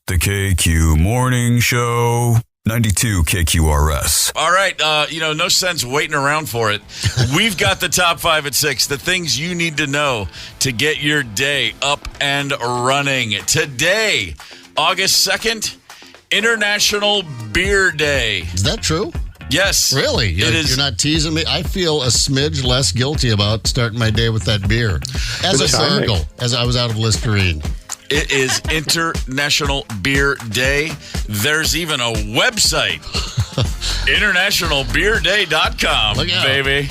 The KQ Morning Show, 92 KQRS. All right, no sense waiting around for it. We've got the top 5 at 6, the things you need to know to get your day up and running. Today, August 2nd, International Beer Day. Is that true? Yes. Really? It is. You're not teasing me? I feel a smidge less guilty about starting my day with that beer. As a circle, as I was out of Listerine. It is International Beer Day. There's even a website, internationalbeerday.com, baby.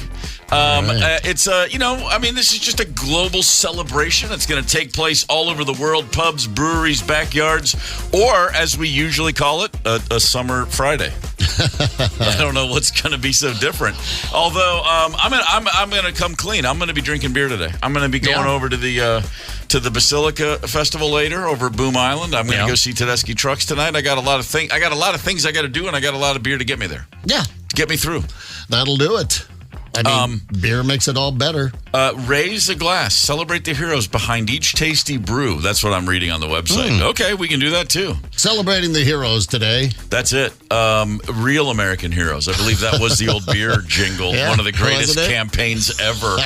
It's this is just a global celebration. It's going to take place all over the world, pubs, breweries, backyards, or as we usually call it, a summer Friday. I don't know what's going to be so different. Although I'm going to come clean. I'm going to be drinking beer today. I'm going to be going over to the Basilica Festival later over at Boom Island. I'm going to go see Tedeschi Trucks tonight. I got a lot of things I got to do, and I got a lot of beer to get me there. Yeah, to get me through. That'll do it. I mean, beer makes it all better. Raise a glass. Celebrate the heroes behind each tasty brew. That's what I'm reading on the website. Okay, we can do that too. Celebrating the heroes today. That's it. Real American heroes. I believe that was the old beer jingle. One of the greatest campaigns ever.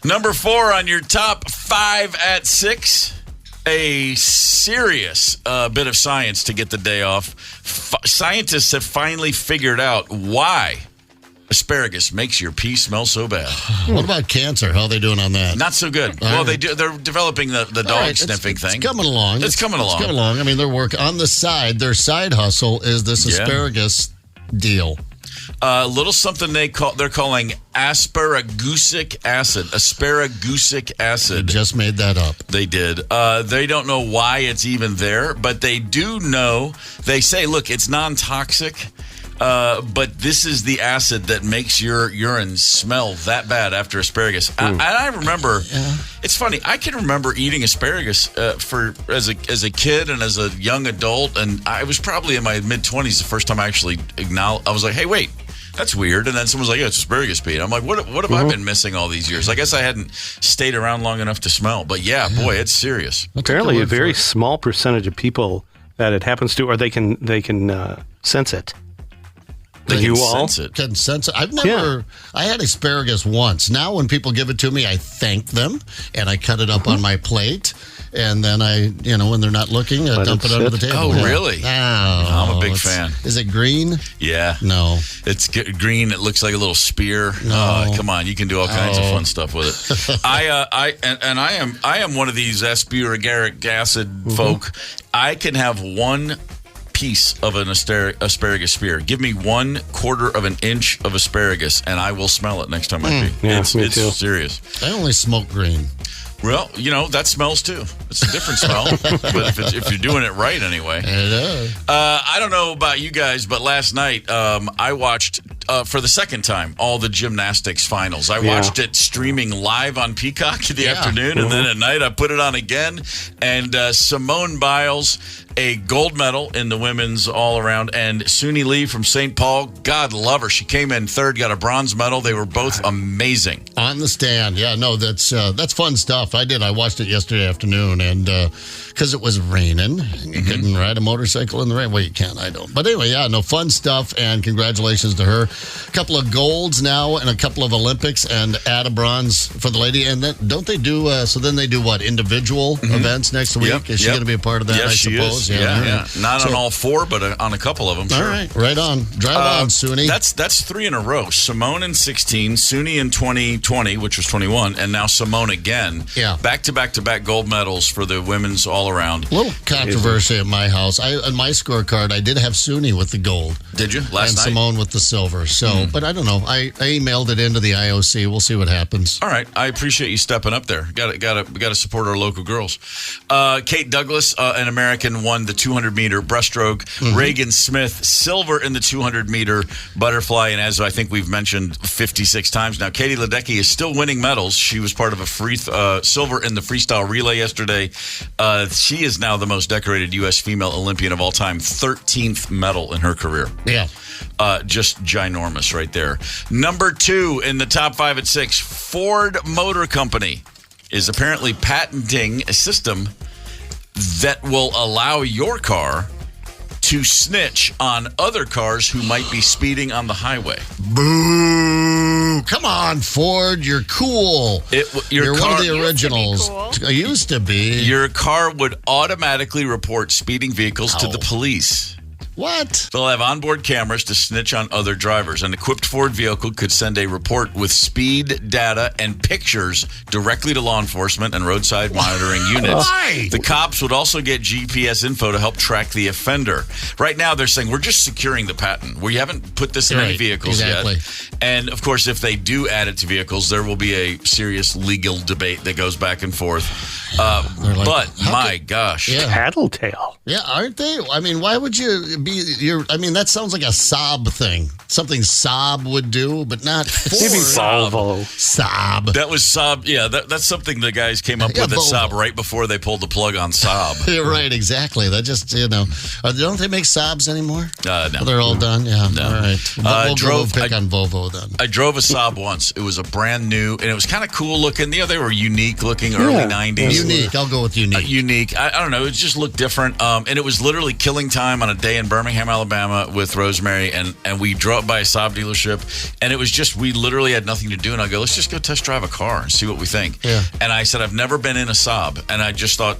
Number 4 on your top 5 at 6. A serious bit of science to get the day off. Scientists have finally figured out why asparagus makes your pee smell so bad. What about cancer? How are they doing on that? Not so good. They're developing the dog sniffing thing. It's coming along. It's coming along. I mean, their work on the side, their side hustle is this asparagus deal. A little something they're calling asparagusic acid. Asparagusic acid. They just made that up. They did. They don't know why it's even there, but they do know. They say, look, it's non-toxic. But this is the acid that makes your urine smell that bad after asparagus. And I remember, it's funny, I can remember eating asparagus as a kid and as a young adult, and I was probably in my mid-20s the first time I actually acknowledged. I was like, hey, wait, that's weird. And then someone was like, yeah, it's asparagus pee. I'm like, what have I been missing all these years? I guess I hadn't stayed around long enough to smell. But boy, it's serious. Apparently a very small percentage of people that it happens to, or they can sense it. Can sense it. Can sense it. I had asparagus once. Now when people give it to me, I thank them and I cut it up on my plate. And then when they're not looking, I dump it under the table. Oh, really? Oh, I'm a big fan. Is it green? Yeah. No. It's green. It looks like a little spear. No. Come on. You can do all kinds of fun stuff with it. I am one of these asparagic acid folk. I can have one piece of an asparagus spear. Give me 1/4 of an inch of asparagus, and I will smell it next time I pee. Yeah, it's serious. I only smoke green. Well, that smells too. It's a different smell, but if you're doing it right anyway. It is. I don't know about you guys, but last night I watched for the second time all the gymnastics finals. I watched it streaming live on Peacock in the afternoon, and then at night I put it on again. And Simone Biles, a gold medal in the women's all-around, and Suni Lee from St. Paul, God love her. She came in third, got a bronze medal. They were both amazing. On the stand. Yeah, no, that's fun stuff. I watched it yesterday afternoon, and because it was raining, and you couldn't ride a motorcycle in the rain. Well, you can, I don't. But anyway, fun stuff, and congratulations to her. A couple of golds now, and a couple of Olympics, and add a bronze for the lady. And then, don't they do, so then they do what, individual events next week? Is she going to be a part of that, I suppose? Is. Yeah. Not on all 4, but on a couple of them, sure. All right on. Drive on, Suni. That's 3 in a row. Simone in 16, Suni in 2020, which was 21, and now Simone again. Yeah. Back-to-back gold medals for the women's all-around. A little controversy at my house. On my scorecard, I did have Suni with the gold. Did you? Last night? And Simone with the silver. So, but I don't know. I emailed it into the IOC. We'll see what happens. All right. I appreciate you stepping up there. Got to support our local girls. Kate Douglas, an American, won the 200-meter breaststroke. Reagan Smith, silver in the 200-meter butterfly. And as I think we've mentioned 56 times now, Katie Ledecky is still winning medals. She was part of a silver in the freestyle relay yesterday. She is now the most decorated U.S. female Olympian of all time. 13th medal in her career. Yeah. Just ginormous right there. Number 2 in the top 5 at 6, Ford Motor Company is apparently patenting a system that will allow your car to snitch on other cars who might be speeding on the highway. Boo! Come on, Ford. You're cool. You're one of the originals. Used to be. Your car would automatically report speeding vehicles to the police. What? They'll have onboard cameras to snitch on other drivers. An equipped Ford vehicle could send a report with speed data and pictures directly to law enforcement and roadside monitoring units. Why? The cops would also get GPS info to help track the offender. Right now, they're saying, we're just securing the patent. We haven't put this in any vehicles yet. And, of course, if they do add it to vehicles, there will be a serious legal debate that goes back and forth. But, my gosh. Yeah. Tattletale. Yeah, aren't they? I mean, why would you be... that sounds like a Saab thing. Something Saab would do, but not Ford. Maybe Volvo. Saab. That was Saab. Yeah, that's something the guys came up with at Saab right before they pulled the plug on Saab. You're right, exactly. That just, don't they make Saabs anymore? No. Well, they're all done? Yeah. No. All right. We'll pick on Volvo then. I drove a Saab once. It was a brand new, and it was kind of cool looking. They were unique looking, early 90s. Unique. I'll go with unique. Unique. I don't know. It just looked different. And it was literally killing time on a day in Birmingham, Alabama with Rosemary, and we drove by a Saab dealership, and it was just, we literally had nothing to do, and I go, let's just go test drive a car and see what we think. Yeah. And I said, I've never been in a Saab, and I just thought,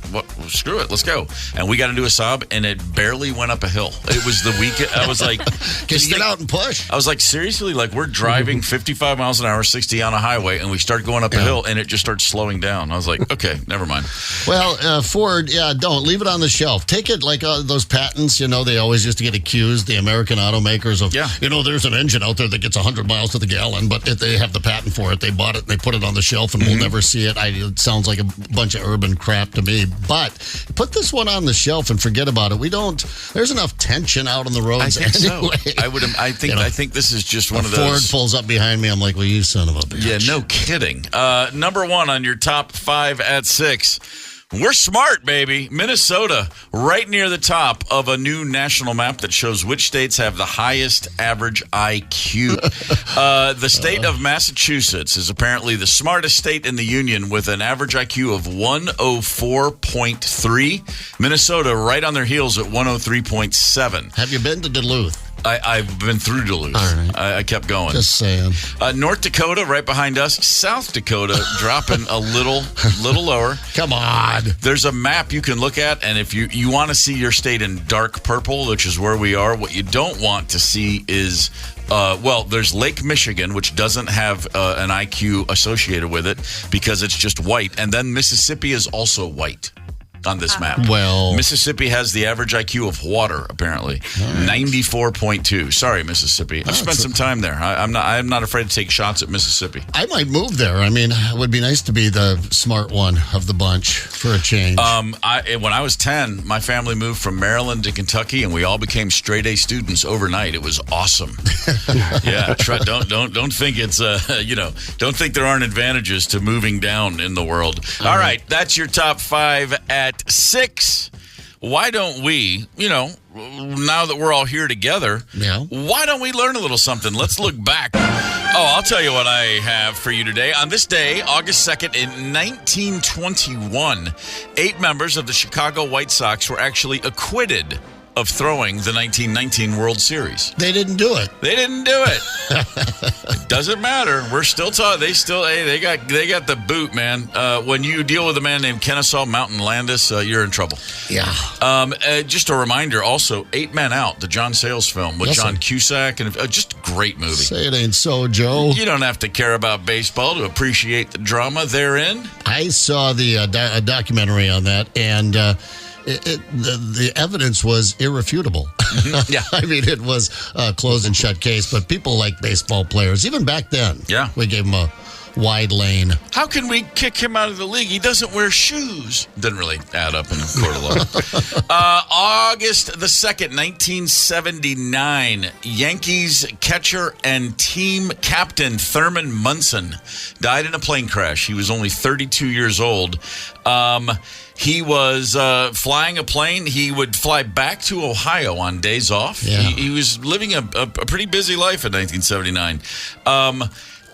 screw it, let's go. And we got into a Saab, and it barely went up a hill. It was the weekend. I was like, just get out and push. I was like, seriously, like we're driving 55 miles an hour, 60 on a highway, and we start going up a hill, and it just starts slowing down. I was like, okay, never mind. Well, Ford, don't leave it on the shelf. Take it like those patents. They always used to get accused, the American automakers, of there's an engine out there that gets 100 miles to the gallon, but if they have the patent for it, they bought it and they put it on the shelf, and we'll never see it. It sounds like a bunch of urban crap to me. But put this one on the shelf and forget about it. There's enough tension out on the roads. I think anyway. so. I think this is just one of those. Ford pulls up behind me. I'm like, well, you son of a bitch. Yeah, no kidding. Number one on your top 5 at 6. We're smart, baby. Minnesota, right near the top of a new national map that shows which states have the highest average IQ. The state of Massachusetts is apparently the smartest state in the union with an average IQ of 104.3. Minnesota right on their heels at 103.7. Have you been to Duluth? I've been through Duluth. All right. I kept going. Just saying. North Dakota right behind us. South Dakota dropping a little lower. Come on. There's a map you can look at, and if you want to see your state in dark purple, which is where we are, what you don't want to see is, there's Lake Michigan, which doesn't have an IQ associated with it because it's just white, and then Mississippi is also white on this map. Well, Mississippi has the average IQ of water, apparently. 94.2. Sorry, Mississippi. I've spent some time there. I'm not afraid to take shots at Mississippi. I might move there. I mean, it would be nice to be the smart one of the bunch for a change. When I was 10, my family moved from Maryland to Kentucky, and we all became straight A students overnight. It was awesome. Yeah, don't think it's don't think there aren't advantages to moving down in the world. All right, that's your top 5 at 6. Why don't we, now that we're all here together, why don't we learn a little something? Let's look back. I'll tell you what I have for you today. On this day, August 2nd, in 1921, 8 members of the Chicago White Sox were actually acquitted of throwing the 1919 World Series. They didn't do it. They didn't do it. It doesn't matter. We're still talking. They got the boot, man. When you deal with a man named Kennesaw Mountain Landis, you're in trouble. Yeah. Just a reminder, also, 8 Men Out, the John Sayles film with John Cusack, and just a great movie. Say it ain't so, Joe. You don't have to care about baseball to appreciate the drama therein. I saw the documentary on that, and the evidence was irrefutable. Yeah. I mean, it was a closed and shut case, but people like baseball players. Even back then, we gave them a wide lane. How can we kick him out of the league? He doesn't wear shoes. Doesn't really add up in a court of law. August the 2nd, 1979, Yankees catcher and team captain Thurman Munson died in a plane crash. He was only 32 years old. He was flying a plane. He would fly back to Ohio on days off. Yeah. He was living a pretty busy life in 1979.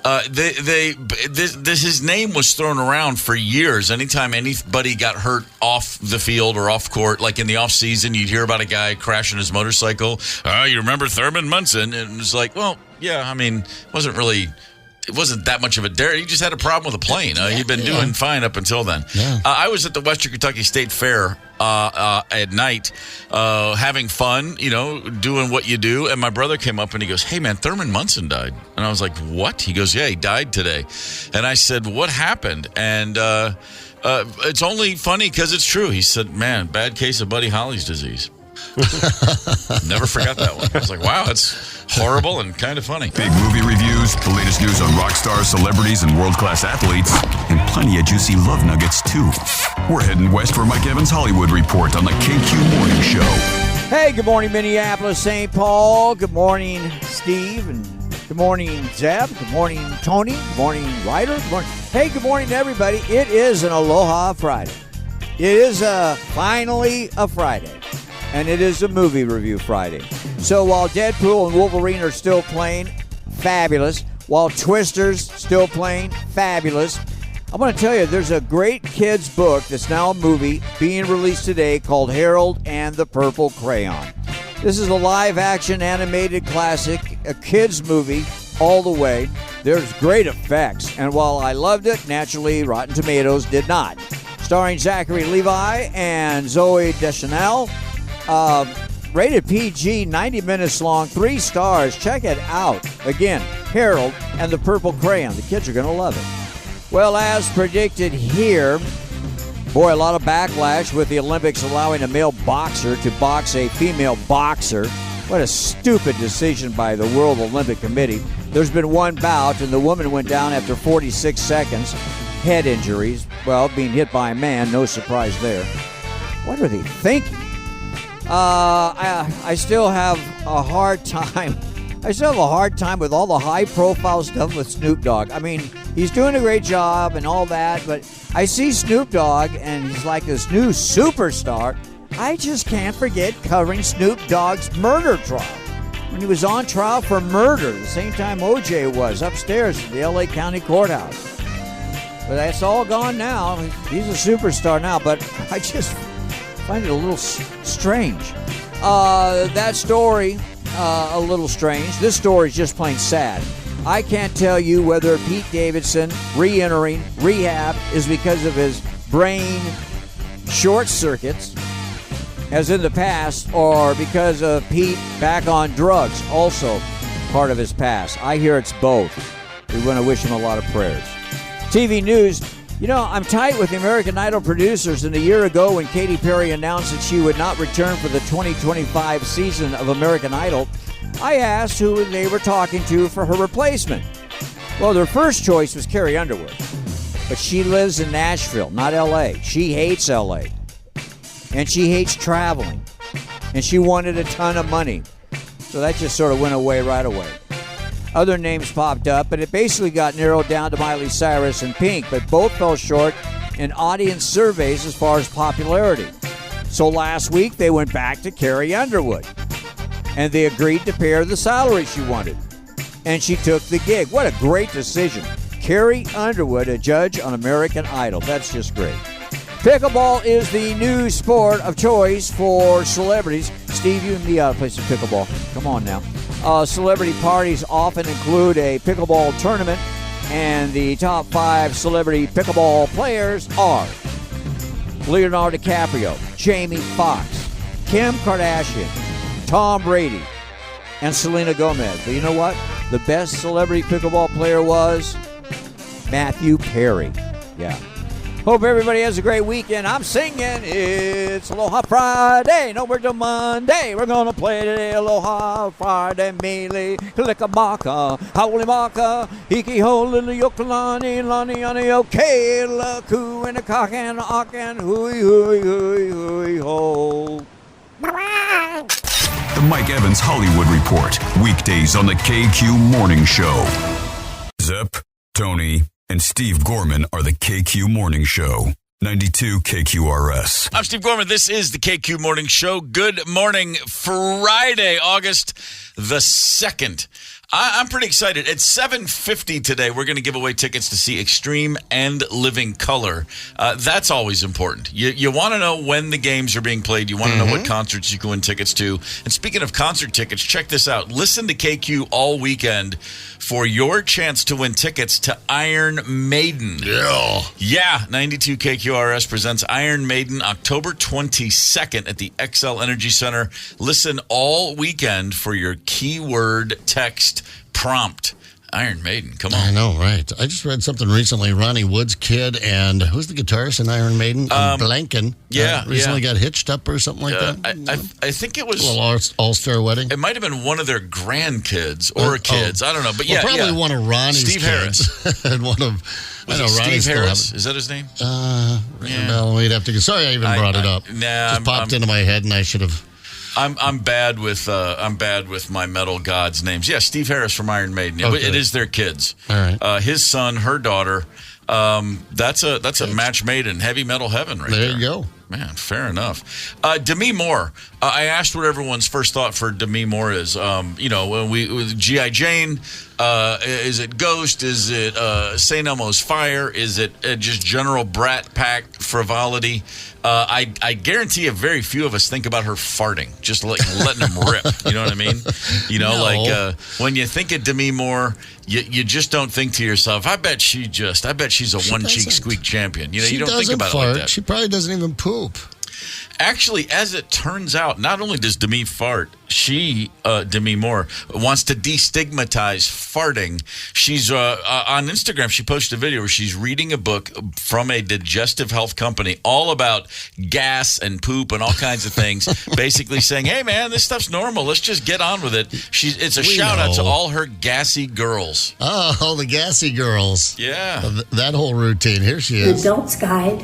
His name was thrown around for years. Anytime anybody got hurt off the field or off court, like in the off season, you'd hear about a guy crashing his motorcycle. You remember Thurman Munson? And it's like, well, yeah, I mean, it wasn't that much of a dare. He just had a problem with a plane. He'd been doing fine up until then. Yeah. I was at the Western Kentucky State Fair at night, having fun, doing what you do. And my brother came up and he goes, "Hey, man, Thurman Munson died." And I was like, "What?" He goes, "Yeah, he died today." And I said, "What happened?" And it's only funny because it's true. He said, "Man, bad case of Buddy Holly's disease." Never forgot that one. I was like, wow, that's horrible and kind of funny. Big movie reviews, the latest news on rock stars, celebrities, and world-class athletes, and plenty of juicy love nuggets, too. We're heading west for Mike Evans' Hollywood Report on the KQ Morning Show. Hey, good morning, Minneapolis, St. Paul. Good morning, Steve, and good morning, Zeb. Good morning, Tony. Good morning, Ryder. Good morning. Hey, good morning, everybody. It is an Aloha Friday. It is finally a Friday. And it is a movie review Friday. So while Deadpool and Wolverine are still playing, fabulous. While Twister's still playing, fabulous. I'm going to tell you, there's a great kids book that's now a movie being released today called Harold and the Purple Crayon. This is a live-action animated classic, a kids movie all the way. There's great effects. And while I loved it, naturally, Rotten Tomatoes did not. Starring Zachary Levi and Zoe Deschanel. Rated PG, 90 minutes long, 3 stars. Check it out. Again, Harold and the Purple Crayon. The kids are going to love it. Well, as predicted here, boy, a lot of backlash with the Olympics allowing a male boxer to box a female boxer. What a stupid decision by the World Olympic Committee. There's been one bout, and the woman went down after 46 seconds. Head injuries. Well, being hit by a man, no surprise there. What are they thinking? I still have a hard time. I still have a hard time with all the high-profile stuff with Snoop Dogg. I mean, he's doing a great job and all that, but I see Snoop Dogg, and he's like this new superstar. I just can't forget covering Snoop Dogg's murder trial. When he was on trial for murder, the same time OJ was, upstairs at the L.A. County Courthouse. But that's all gone now. He's a superstar now, but I just find it a little strange. That story, a little strange. This story is just plain sad. I can't tell you whether Pete Davidson re-entering rehab is because of his brain short circuits, as in the past, or because of Pete back on drugs, also part of his past. I hear it's both. We want to wish him a lot of prayers. TV news. I'm tight with the American Idol producers, and a year ago when Katy Perry announced that she would not return for the 2025 season of American Idol, I asked who they were talking to for her replacement. Well, their first choice was Carrie Underwood, but she lives in Nashville, not L.A. She hates L.A., and she hates traveling, and she wanted a ton of money. So that just sort of went away right away. Other names popped up, but it basically got narrowed down to Miley Cyrus and Pink, but both fell short in audience surveys as far as popularity. So last week, they went back to Carrie Underwood, and they agreed to pay her the salary she wanted, and she took the gig. What a great decision. Carrie Underwood, a judge on American Idol. That's just great. Pickleball is the new sport of choice for celebrities. Steve, you and me ought to play some pickleball. Come on now. Celebrity parties often include a pickleball tournament, and the top 5 celebrity pickleball players are Leonardo DiCaprio, Jamie Foxx, Kim Kardashian, Tom Brady, and Selena Gomez. But you know what? The best celebrity pickleball player was Matthew Perry. Yeah. Hope everybody has a great weekend. I'm singing. It's Aloha Friday. No, we're to Monday. We're going to play today. Aloha Friday. Mele, Kalikamaka, Haulimaka, Hiki Ho, Lili Yokalani, Lani, Ani, okay, Laku, and a cock and a ock and hui, hui, hui, hui, ho. The Mike Evans Hollywood Report, weekdays on the KQ Morning Show. Zep, Tony, and Steve Gorman are the KQ Morning Show. 92 KQRS. I'm Steve Gorman. This is the KQ Morning Show. Good morning, Friday, August the 2nd. I'm pretty excited. At 7:50 today, we're going to give away tickets to see Extreme and Living Color. That's always important. You want to know when the games are being played. You want to know what concerts you can win tickets to. And speaking of concert tickets, check this out. Listen to KQ all weekend for your chance to win tickets to Iron Maiden. Yeah, 92 KQRS presents Iron Maiden October 22nd at the XL Energy Center. Listen all weekend for your keyword text prompt. Iron Maiden, come on. I know, right? I just read something recently. Ronnie Wood's kid and who's the guitarist in Iron Maiden? Blanken. Recently got hitched up or something like that. I think it was a little all-star wedding. It might have been one of their grandkids or kids. I don't know, but probably one of Ronnie's Steve kids. Harris. And one of Steve Harris. Is that his name? Well, we'd have to go. Sorry, I even brought it up. Just popped into my head, and I should have. I'm bad with my metal gods' names. Yeah, Steve Harris from Iron Maiden. Okay. It is their kids. All right. His son, her daughter. That's a match made in heavy metal heaven, right there. There you go. Man, fair enough. Demi Moore. I asked what everyone's first thought for Demi Moore is. When with G.I. Jane, is it Ghost? Is it St. Elmo's Fire? Is it just general brat pack frivolity? I guarantee you very few of us think about her farting, just letting them rip. You know what I mean? No. When you think of Demi Moore, you just don't think to yourself, I bet she's a one-cheek squeak champion. You don't think about fart. it like that. She probably doesn't even poop. Actually, as it turns out, not only does Demi fart, Demi Moore, wants to destigmatize farting. She's on Instagram. She posted a video where she's reading a book from a digestive health company all about gas and poop and all kinds of things, basically saying, hey, man, this stuff's normal. Let's just get on with it. It's a shout-out to all her gassy girls. Oh, the gassy girls. Yeah. That whole routine. Here she is. Adult's Guide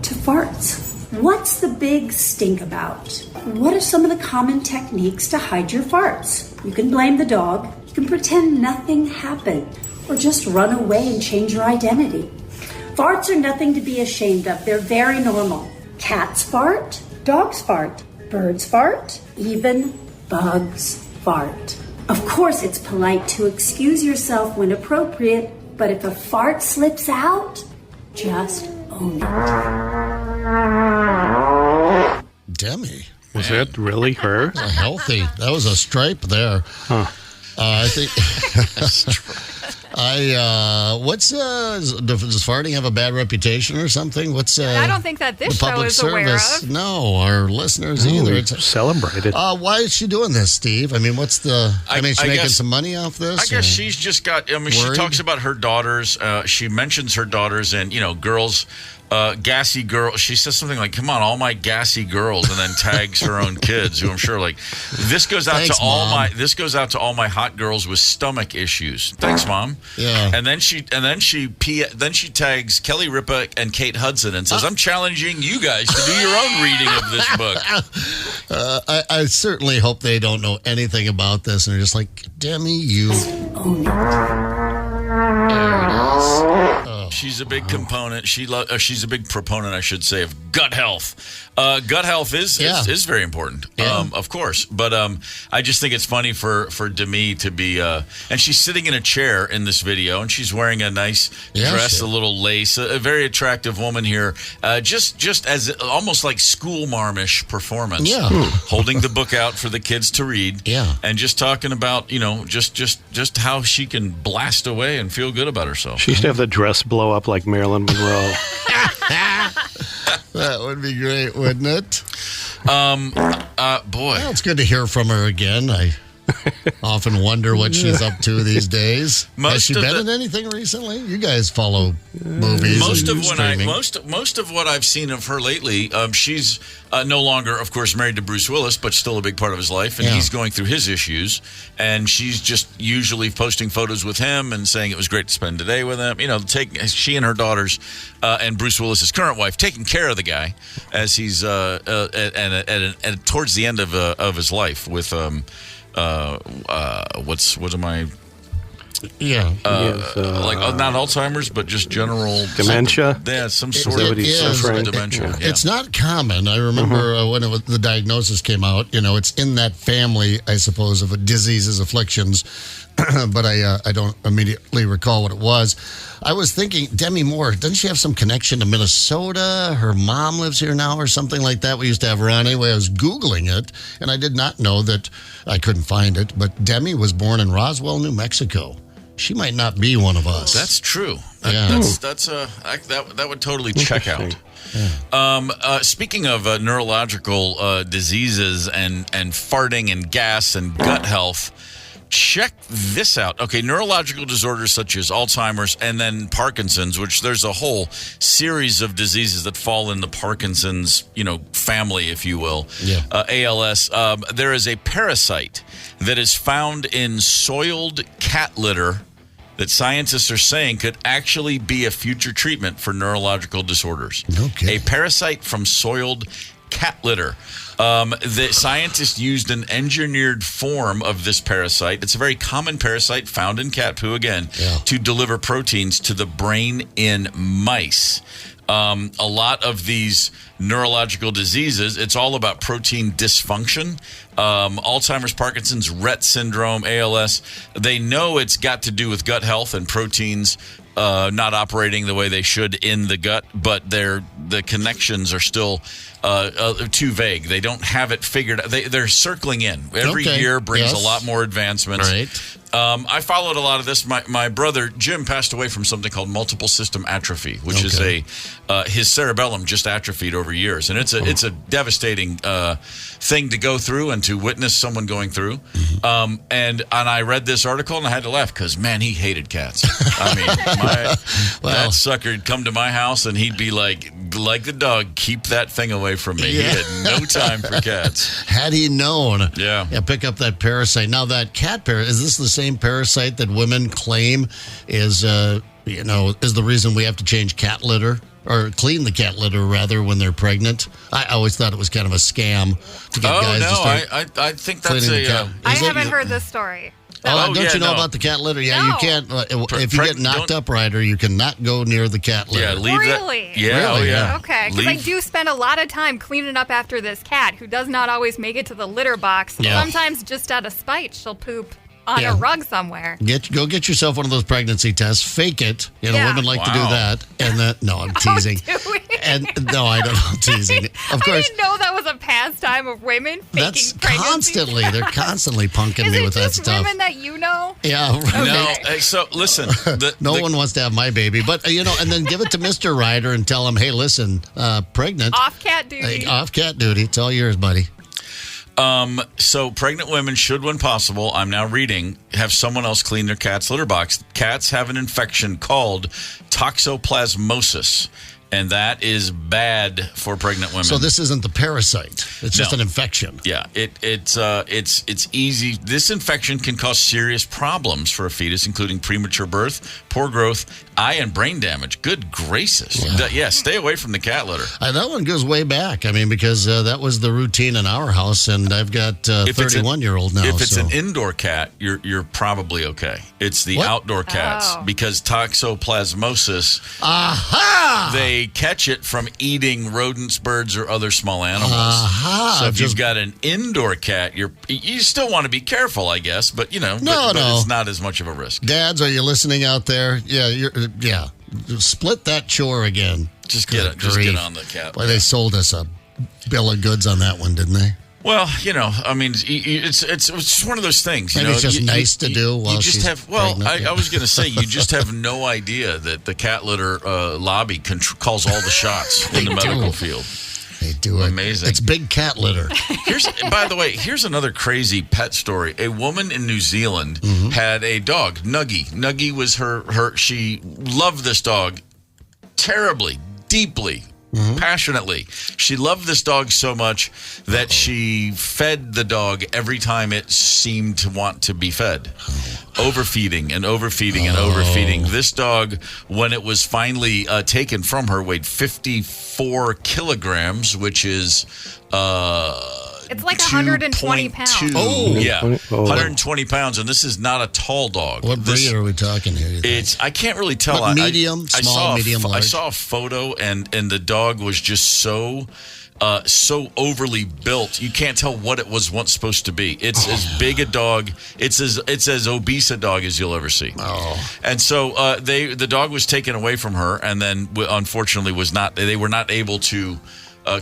to Farts. What's the big stink about? What are some of the common techniques to hide your farts? You can blame the dog, you can pretend nothing happened, or just run away and change your identity. Farts are nothing to be ashamed of. They're very normal. Cats fart, dogs fart, birds fart, even bugs fart. Of course, it's polite to excuse yourself when appropriate, but if a fart slips out, just own it. Demi. Was that really her? Healthy. That was a stripe there. Huh. I think. Does farting have a bad reputation or something? I don't think that this the show public is aware service? of. No, our listeners either. It's celebrated. Why is she doing this, Steve? I mean, what's the? She's making some money off this. I guess she's just got. She talks about her daughters. She mentions her daughters and girls. Gassy girl. She says something like, "Come on, all my gassy girls," and then tags her own kids, who I'm sure this goes out to all Mom. This goes out to all my hot girls with stomach issues. Thanks, Mom. Yeah. And then she tags Kelly Ripa and Kate Hudson and says, "I'm challenging you guys to do your own reading of this book." I certainly hope they don't know anything about this and they're just like, Demi, you. She's a big component. She's a big proponent, I should say, of gut health. Gut health is very important, of course. But I just think it's funny for Demi to be, and she's sitting in a chair in this video, and she's wearing a nice dress, a little lace, a very attractive woman here, just as almost like school marmish performance. Yeah, holding the book out for the kids to read. Yeah, and just talking about just how she can blast away and feel good about herself. She used to have the dress blow up like Marilyn Monroe. That would be great, wouldn't it? Boy. Well, it's good to hear from her again. I often wonder what she's up to these days. Has she been in anything recently? You guys follow movies. Most of what I've seen of her lately, she's no longer, of course, married to Bruce Willis, but still a big part of his life, and he's going through his issues. And she's just usually posting photos with him and saying it was great to spend the day with him. She and her daughters and Bruce Willis's current wife taking care of the guy as he's towards the end of his life with. What am I? Yeah. Like not Alzheimer's, but just general dementia. Yeah, some sort It of is. dementia. Yeah. It's not common. I remember when the diagnosis came out, it's in that family, I suppose, of diseases, afflictions, but I don't immediately recall what it was. I was thinking, Demi Moore, doesn't she have some connection to Minnesota? Her mom lives here now or something like that. We used to have her on. Anyway, I was Googling it, and I did not know that I couldn't find it, but Demi was born in Roswell, New Mexico. She might not be one of us. That's true. Yeah. That would totally check out. Yeah. Speaking of neurological diseases and farting and gas and gut health, check this out. Okay, neurological disorders such as Alzheimer's and then Parkinson's, which there's a whole series of diseases that fall in the Parkinson's, family, if you will. Yeah. ALS. There is a parasite that is found in soiled cat litter that scientists are saying could actually be a future treatment for neurological disorders. Okay. A parasite from soiled cat litter. The scientists used an engineered form of this parasite. It's a very common parasite found in cat poo, again, to deliver proteins to the brain in mice. A lot of these neurological diseases, it's all about protein dysfunction. Alzheimer's, Parkinson's, Rett syndrome, ALS, they know it's got to do with gut health and proteins not operating the way they should in the gut, but the connections are still too vague. They don't have it figured out. They're circling in. Every year brings a lot more advancements. Right. I followed a lot of this. My brother Jim passed away from something called multiple system atrophy, which is his cerebellum just atrophied over years, and it's a devastating thing to go through and to witness someone going through. Mm-hmm. And I read this article and I had to laugh because man, he hated cats. I mean, that sucker would come to my house and he'd be like the dog, keep that thing away from me. Yeah. He had no time for cats. Had he known. Yeah, pick up that parasite. Now that cat parasite, is this the same parasite that women claim is the reason we have to change cat litter or clean the cat litter rather when they're pregnant? I always thought it was kind of a scam to get guys to start I think that's I haven't heard this story. Don't you know about the cat litter? Yeah, you can't. If you get knocked up, Ryder, you cannot go near the cat litter. Yeah, leave really? that. Yeah, really? Yeah. Okay, because I do spend a lot of time cleaning up after this cat who does not always make it to the litter box. Yeah. Sometimes just out of spite, she'll poop on a rug somewhere. Go get yourself one of those pregnancy tests. Fake it. Women like to do that. And no, I'm teasing. And no, I don't know, teasing. Of course, I didn't know that was a pastime of women faking that's pregnancy. They're constantly punking me with that stuff. Is it just women that you know? Yeah, right. No, so listen. No one wants to have my baby, but and then give it to Mr. Ryder and tell him, hey, listen, pregnant. Off cat duty. Off cat duty. It's all yours, buddy. So pregnant women should, when possible, I'm now reading, have someone else clean their cat's litter box. Cats have an infection called toxoplasmosis, and that is bad for pregnant women. So this isn't the parasite; it's just an infection. Yeah, it's easy. This infection can cause serious problems for a fetus, including premature birth, poor growth, eye and brain damage. Good gracious! Yeah, stay away from the cat litter. That one goes way back. I mean, because that was the routine in our house, and I've got a 31-year-old now. If it's an indoor cat, you're probably okay. It's the outdoor cats because toxoplasmosis. Aha! They catch it from eating rodents, birds, or other small animals. Aha! So if you've got an indoor cat, you still want to be careful, I guess. But but it's not as much of a risk. Dads, are you listening out there? Yeah. Split that chore again. Just get on the cat. Boy, they sold us a bill of goods on that one, didn't they? Well, I mean, it's just one of those things. And it's just nice to do while you just she's have. Well, pregnant. I was going to say you just have no idea that the cat litter lobby calls all the shots in the medical field. They do it. Amazing. It's big cat litter. By the way, here's another crazy pet story. A woman in New Zealand had a dog, Nuggie. Nuggie was her. She loved this dog terribly, deeply. Passionately. She loved this dog so much that she fed the dog every time it seemed to want to be fed. Overfeeding and overfeeding and overfeeding. This dog, when it was finally taken from her, weighed 54 kilograms, which is It's like 120 pounds. Oh. Yeah, 120 120 pounds, and this is not a tall dog. What breed are we talking here? you think? It's I can't really tell. But medium, small, medium, large? I saw a photo, and the dog was just so overly built. You can't tell what it was once supposed to be. It's as big a dog. It's as obese a dog as you'll ever see. Oh. And so the dog was taken away from her, and then unfortunately they were not able to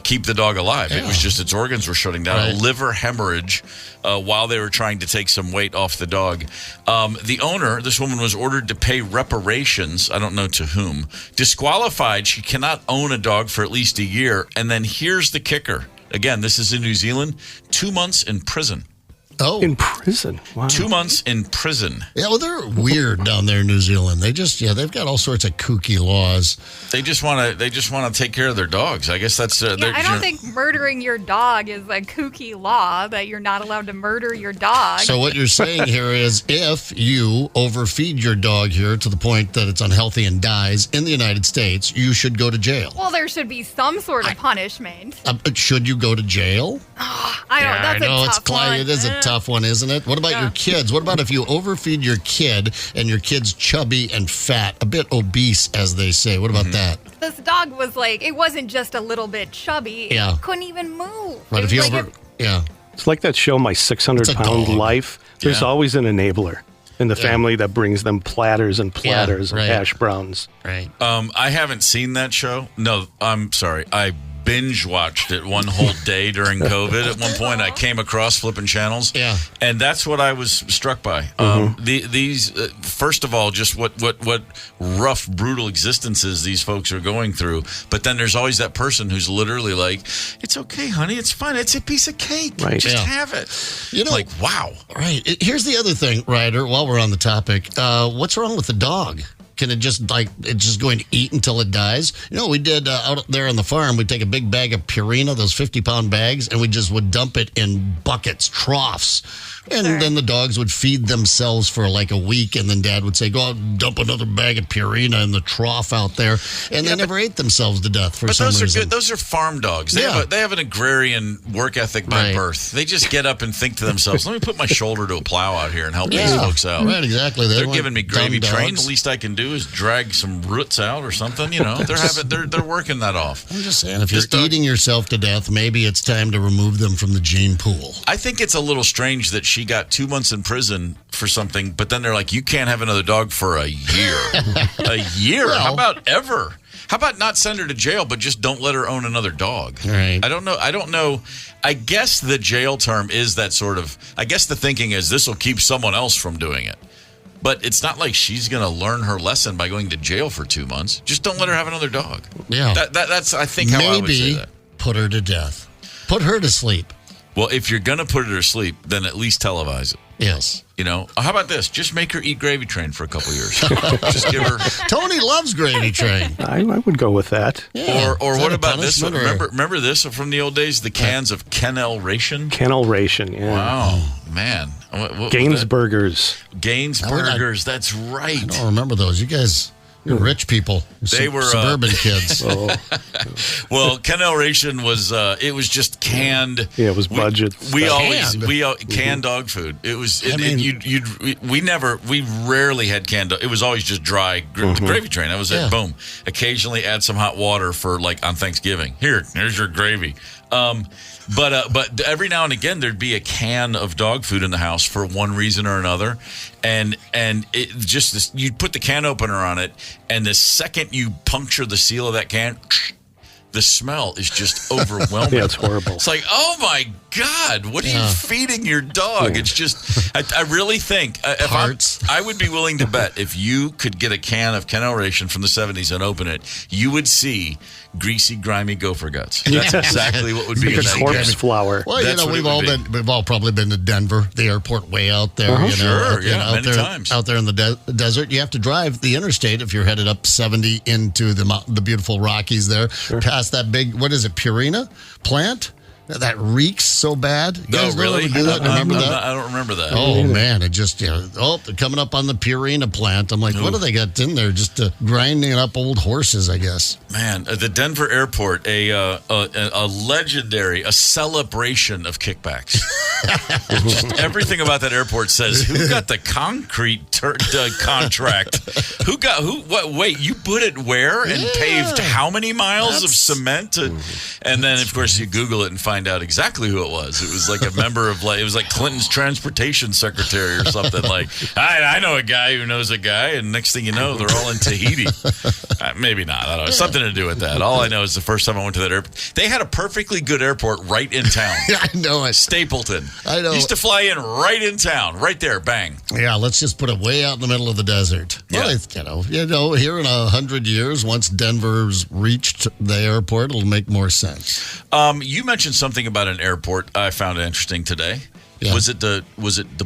keep the dog alive. It was just its organs were shutting down. Right. A liver hemorrhage while they were trying to take some weight off the dog. The owner, this woman, was ordered to pay reparations. I don't know to whom. Disqualified. She cannot own a dog for at least a year. And then here's the kicker. Again, this is in New Zealand. 2 months in prison. Oh. In prison. Wow. 2 months in prison. Yeah, well, they're weird down there in New Zealand. They've got all sorts of kooky laws. They just want to take care of their dogs. I guess that's. I don't think murdering your dog is a kooky law that you're not allowed to murder your dog. So what you're saying here is if you overfeed your dog here to the point that it's unhealthy and dies in the United States, you should go to jail. Well, there should be some sort of punishment. Should you go to jail? I don't. That's I know a it's tough one. It is a tough one, isn't it? What about your kids? What about if you overfeed your kid and your kid's chubby and fat, a bit obese, as they say? What about that? This dog was it wasn't just a little bit chubby. Yeah. It couldn't even move. But if you It's like that show, My 600-Pound dog. Life. There's Yeah. always an enabler in the family that brings them platters and platters right. of hash browns. Right. I haven't seen that show. No, I'm sorry. I binge watched it one whole day during COVID. At one point, I came across flipping channels. Yeah. And that's what I was struck by. These, first of all, just what rough, brutal existences these folks are going through. But then there's always that person who's literally like, "It's okay, honey. It's fine. It's a piece of cake. Right. Just Yeah. have it." You know, Like, wow. Right. Here's the other thing, Ryder, while we're on the topic. What's wrong with the dog? Can it just it's just going to eat until it dies? You know, we did out there on the farm, we'd take a big bag of Purina, those 50-pound bags, and we just would dump it in buckets, troughs. And then the dogs would feed themselves for like a week, and then Dad would say, go out and dump another bag of Purina in the trough out there. And they never ate themselves to death for But some those reason. are good. Those are farm dogs. They have an agrarian work ethic by birth. They just get up and think to themselves, "Let me put my shoulder to a plow out here and help these folks out." Right, exactly. They're weren't giving me gravy dumb train. dogs. The least I can do is drag some roots out or something. You know, they're working that off. I'm just saying, if you're eating yourself to death, maybe it's time to remove them from the gene pool. I think it's a little strange that she got 2 months in prison for something, but then they're like, "You can't have another dog for a year." A year? Well, how about ever? How about not send her to jail, but just don't let her own another dog? Right. I don't know. I guess the jail term is that sort of. I guess the thinking is this will keep someone else from doing it. But it's not like she's going to learn her lesson by going to jail for 2 months. Just don't let her have another dog. Yeah. That's I think how I would say Maybe that. put her to death. Put her to sleep. Well, if you're going to put her to sleep, then at least televise it. Yes. You know, how about this? Just make her eat gravy train for a couple years. Just give her. Tony loves gravy train. I would go with that. Yeah. Or Is what that a about this one? punishment or- Remember this from the old days? The cans of Kennel Ration. Kennel ration, yeah. Wow, man. What Gaines Burgers. Gaines Burgers. That's right. I don't remember those. You guys, you're rich people. They were, suburban kids. Oh, Well, Kennel Ration was it was just canned. yeah, it was budget. We Canned. canned dog food. It was. I mean- We rarely had canned. It was always just dry the gravy train. That was Yeah. it. Boom. Occasionally add some hot water for like on Thanksgiving. Here's your gravy. But every now and again there'd be a can of dog food in the house for one reason or another, and it just you'd put the can opener on it, and the second you puncture the seal of that can, the smell is just overwhelming. Yeah, it's horrible. It's like, oh my God, what are you feeding your dog? It's just, I really think I would be willing to bet if you could get a can of Kennel Ration from the 70s and open it, you would see greasy, grimy gopher guts. That's exactly what would be Like in a that corpse can. flower. Well, That's what it we've all probably been to Denver, the airport way out there. Sure, many times. Out there in the desert. You have to drive the interstate if you're headed up 70 into the beautiful Rockies there, past that big, what is it, Purina plant? That reeks so bad. You guys Oh, really? Do that? Remember that? I don't remember that. Oh, man. It just, they're coming up on the Purina plant. I'm like, what do they got in there? Just grinding up old horses, I guess. Man, at the Denver airport, a legendary, a celebration of kickbacks. Just everything about that airport says, who got the concrete contract? Wait, you put it where and paved how many miles of cement? And then, of course, you Google it and find out exactly who it was. It was like a member of, it was like Clinton's transportation secretary or something. Like, I know a guy who knows a guy, and next thing you know, they're all in Tahiti. Maybe not. I don't know. Something to do with that. All I know is the first time I went to that airport, they had a perfectly good airport right in town. I know it. Stapleton. I know. Used to fly in right in town, right there, bang. Yeah, let's just put it way out in the middle of the desert. Yeah. Well, here in 100 years, once Denver's reached the airport, it'll make more sense. You mentioned something about an airport I found interesting today. Yeah. Was it the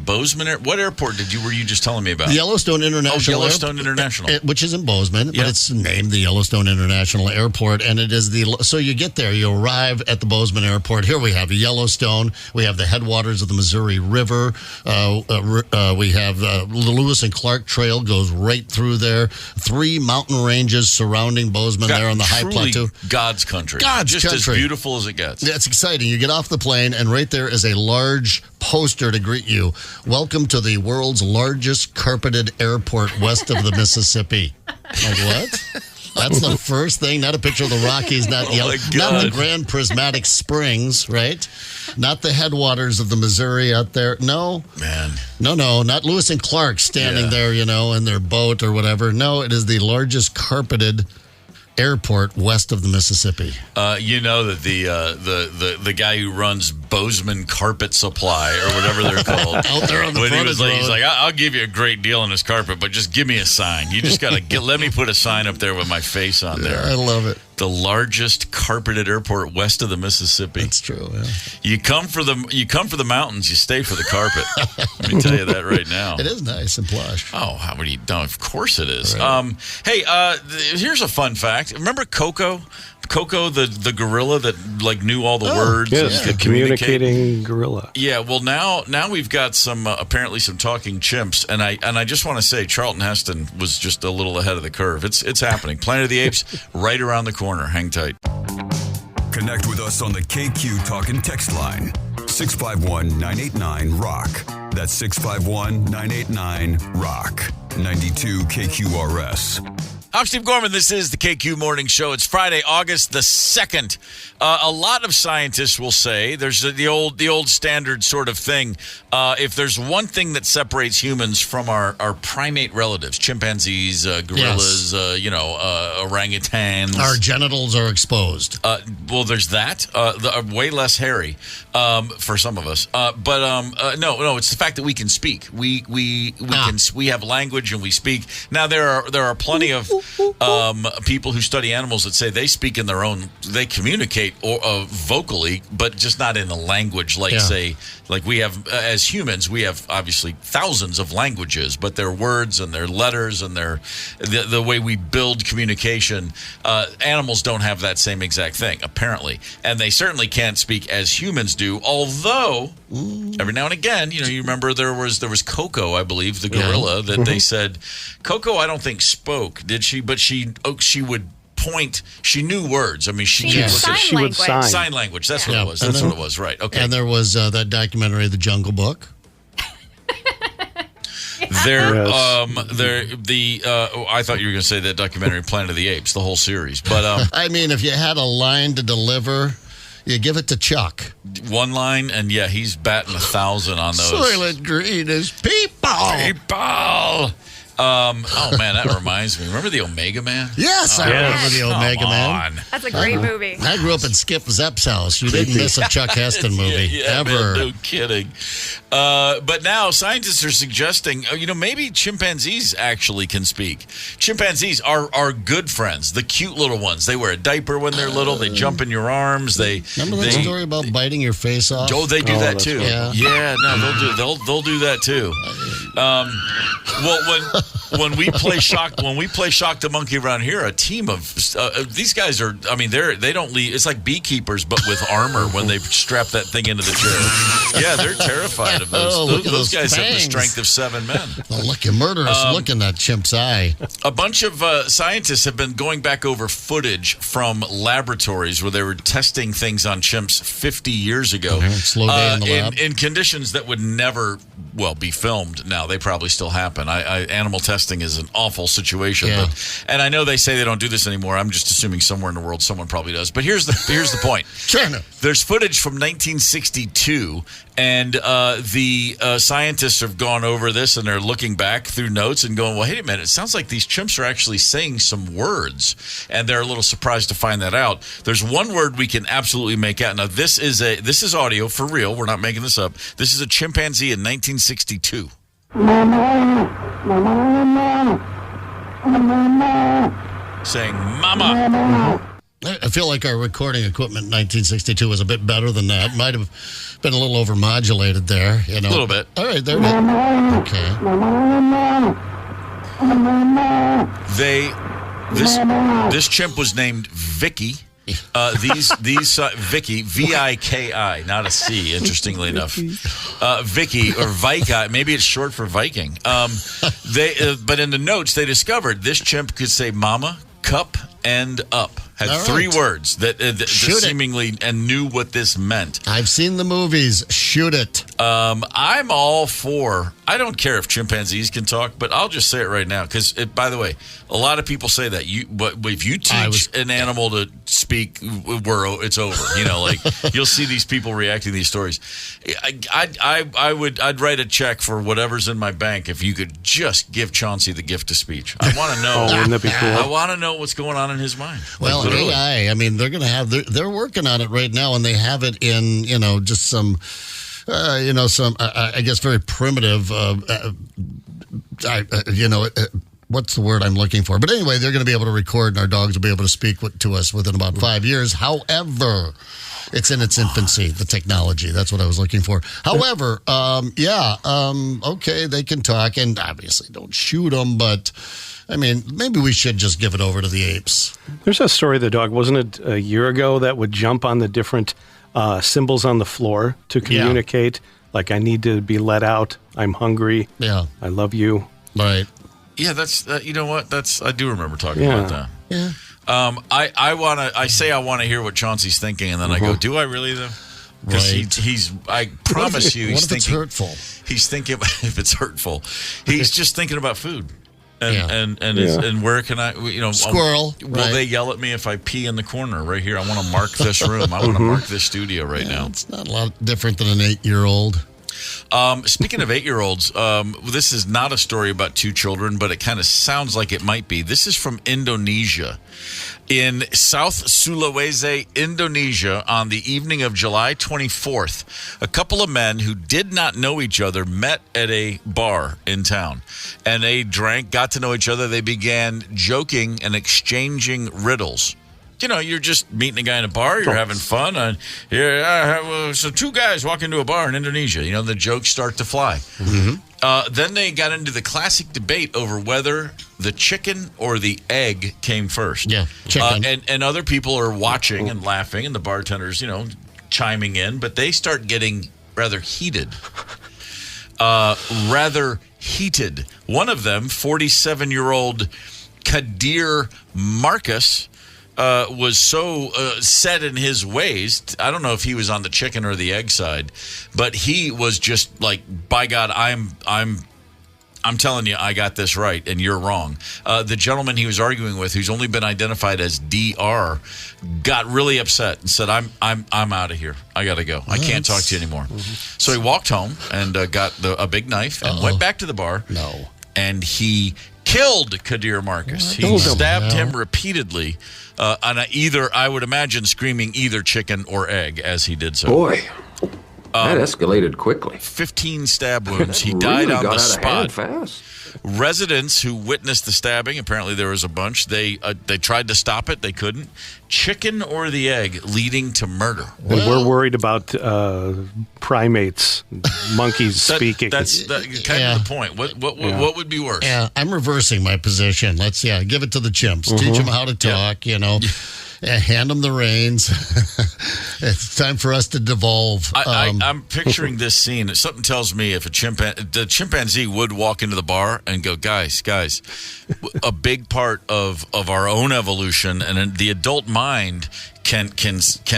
Bozeman? What airport were you just telling me about? The Yellowstone International Yellowstone International. Which is in Bozeman, but it's named the Yellowstone International Airport, and it is so you get there, you arrive at the Bozeman Airport. Here we have Yellowstone, we have the headwaters of the Missouri River, we have the Lewis and Clark Trail goes right through there, 3 mountain ranges surrounding Bozeman there on the high plateau. God's country. Just as beautiful as it gets. It's exciting. You get off the plane, and right there is a large poster to greet you. Welcome to the world's largest carpeted airport west of the Mississippi. Like, what? That's the first thing. Not a picture of the Rockies, not the Grand Prismatic Springs, right? Not the headwaters of the Missouri out there. No. Man. No. Not Lewis and Clark standing there, in their boat or whatever. No, it is the largest carpeted airport west of the Mississippi. You know that the guy who runs Bozeman Carpet Supply or whatever they're called out there on the front of the road. He's like, I'll give you a great deal on this carpet, but just give me a sign. You just gotta let me put a sign up there with my face on there. I love it. The largest carpeted airport west of the Mississippi. That's true. Yeah. You come for the mountains, you stay for the carpet. Let me tell you that right now. It is nice and plush. Oh, how would you know? Of course it is. Right. Hey, here's a fun fact. Remember Coco? Coco, the gorilla that knew all the words. Yes, the communicating gorilla. Yeah, well now we've got some apparently some talking chimps, and I just want to say Charlton Heston was just a little ahead of the curve. It's happening. Planet of the Apes right around the corner. Hang tight. Connect with us on the KQ Talk and Text line 651-989-ROCK. That's 651-989-ROCK. 92 KQRS. I'm Steve Gorman. This is the KQ Morning Show. It's Friday, August the 2nd. A lot of scientists will say there's the old standard sort of thing. If there's one thing that separates humans from our primate relatives, chimpanzees, gorillas, orangutans. Our genitals are exposed. Well, there's that. Way less hairy for some of us. But no, it's the fact that we can speak. We have language and we speak. Now there are plenty of people who study animals that say they speak in their own. They communicate vocally, but just not in a language like we have as humans. We have obviously thousands of languages, but their words and their letters and the way we build communication. Animals don't have that same exact thing apparently, and they certainly can't speak as humans do. Although every now and again, you remember there was Coco, I believe, the gorilla that they said Coco I don't think spoke, did she? But she would point. She knew words. I mean, she would sign. Sign language. That's what it was. That's what it was. Right. Okay. And there was that documentary, The Jungle Book. I thought you were going to say that documentary, Planet of the Apes, the whole series. But I mean, if you had a line to deliver, you give it to Chuck. One line, and he's batting 1,000 on those. Soylent Green is people. Oh man, that reminds me. Remember the Omega Man? Yes, I remember the Omega Man. That's a great movie. I grew up in Skip Zepp's house. You didn't miss a Chuck Heston movie ever. Man, no kidding. But now scientists are suggesting, maybe chimpanzees actually can speak. Chimpanzees are good friends. The cute little ones. They wear a diaper when they're little. They jump in your arms. Remember that story about biting your face off? Oh, they do that too. Yeah. No, they'll do that too. when we play shock the monkey around here, a team of these guys are. I mean, they don't leave. It's like beekeepers, but with armor when they strap that thing into the chair. Yeah, they're terrified of those. Those guys have the strength of 7 men. Oh, look, you murderous! Look in that chimp's eye. A bunch of scientists have been going back over footage from laboratories where they were testing things on chimps 50 years ago. Slow day in the lab. In conditions that would never, be filmed now. They probably still happen. Animal testing is an awful situation. Yeah. And I know they say they don't do this anymore. I'm just assuming somewhere in the world someone probably does. But here's the point. China. There's footage from 1962, and the scientists have gone over this, and they're looking back through notes and going, well, wait a minute. It sounds like these chimps are actually saying some words, and they're a little surprised to find that out. There's one word we can absolutely make out. Now, this is audio for real. We're not making this up. This is a chimpanzee in 1962. Saying mama. I feel like our recording equipment in 1962 was a bit better than that. Might have been a little overmodulated there, you know. A little bit. All right, there it is. Okay. This chimp was named Vicky. These Vicky, Viki, not a C. Interestingly enough, Vicky or Viki. Maybe it's short for Viking. But in the notes they discovered this chimp could say "mama," "cup," and "up." Had All 3 right. words that seemingly and knew what this meant. I've seen the movies. Shoot it. I'm all for. I don't care if chimpanzees can talk, but I'll just say it right now because, by the way, a lot of people say that but if you teach an animal to speak, it's over. You know, like you'll see these people reacting to these stories. I'd write a check for whatever's in my bank if you could just give Chauncey the gift of speech. I want to know. Wouldn't that be cool? I want to know what's going on in his mind. Well, Literally. AI. I mean, they're going to have. They're working on it right now, and they have it in just some. I guess very primitive. What's the word I'm looking for? But anyway, they're going to be able to record, and our dogs will be able to speak to us within about 5 years. However, it's in its infancy, the technology. That's what I was looking for. However, okay, they can talk, and obviously don't shoot them, but. I mean, maybe we should just give it over to the apes. There's a story of the dog, wasn't it, a year ago, that would jump on the different symbols on the floor to communicate, like, I need to be let out, I'm hungry, I love you. Right. Yeah, that's you know what? I do remember talking about that. Yeah. I want to hear what Chauncey's thinking, and then I go, do I really though? Because he's. I promise you, he's thinking. What if it's hurtful? He's thinking if it's hurtful. He's just thinking about food. And where can I, squirrel. Will they yell at me if I pee in the corner right here? I want to mark this room. I want to mark this studio right now. It's not a lot different than an 8-year-old. Speaking of 8-year-olds, this is not a story about 2 children, but it kind of sounds like it might be. This is from Indonesia. In South Sulawesi, Indonesia, on the evening of July 24th, a couple of men who did not know each other met at a bar in town. And they got to know each other. They began joking and exchanging riddles. You know, you're just meeting a guy in a bar, you're having fun. So 2 guys walk into a bar in Indonesia. You know, the jokes start to fly. Mm-hmm. Then they got into the classic debate over whether the chicken or the egg came first. Yeah, chicken. And other people are watching and laughing, and the bartenders, chiming in. But they start getting rather heated. One of them, 47-year-old Kadir Marcus, was so set in his ways. I don't know if he was on the chicken or the egg side, but he was just like, by God, I'm telling you, I got this right, and you're wrong. The gentleman he was arguing with, who's only been identified as DR, got really upset and said, "I'm out of here. I got to go. I can't talk to you anymore." Mm-hmm. So he walked home and got a big knife and went back to the bar. No, and he killed Kadir Marcus. He stabbed him repeatedly, and I would imagine screaming either chicken or egg as he did so. Boy, That escalated quickly. 15 stab wounds. He That died really on got the out of spot. hand fast. Residents who witnessed the stabbing, apparently there was a bunch, they tried to stop it. They couldn't. Chicken or the egg leading to murder. And we're worried about primates, monkeys speaking. That's kind of the point. What would be worse? Yeah, I'm reversing my position. Let's give it to the chimps. Teach them how to talk, hand them the reins. It's time for us to devolve. I'm picturing this scene. Something tells me if the chimpanzee would walk into the bar and go, guys, a big part of our own evolution and the adult mind can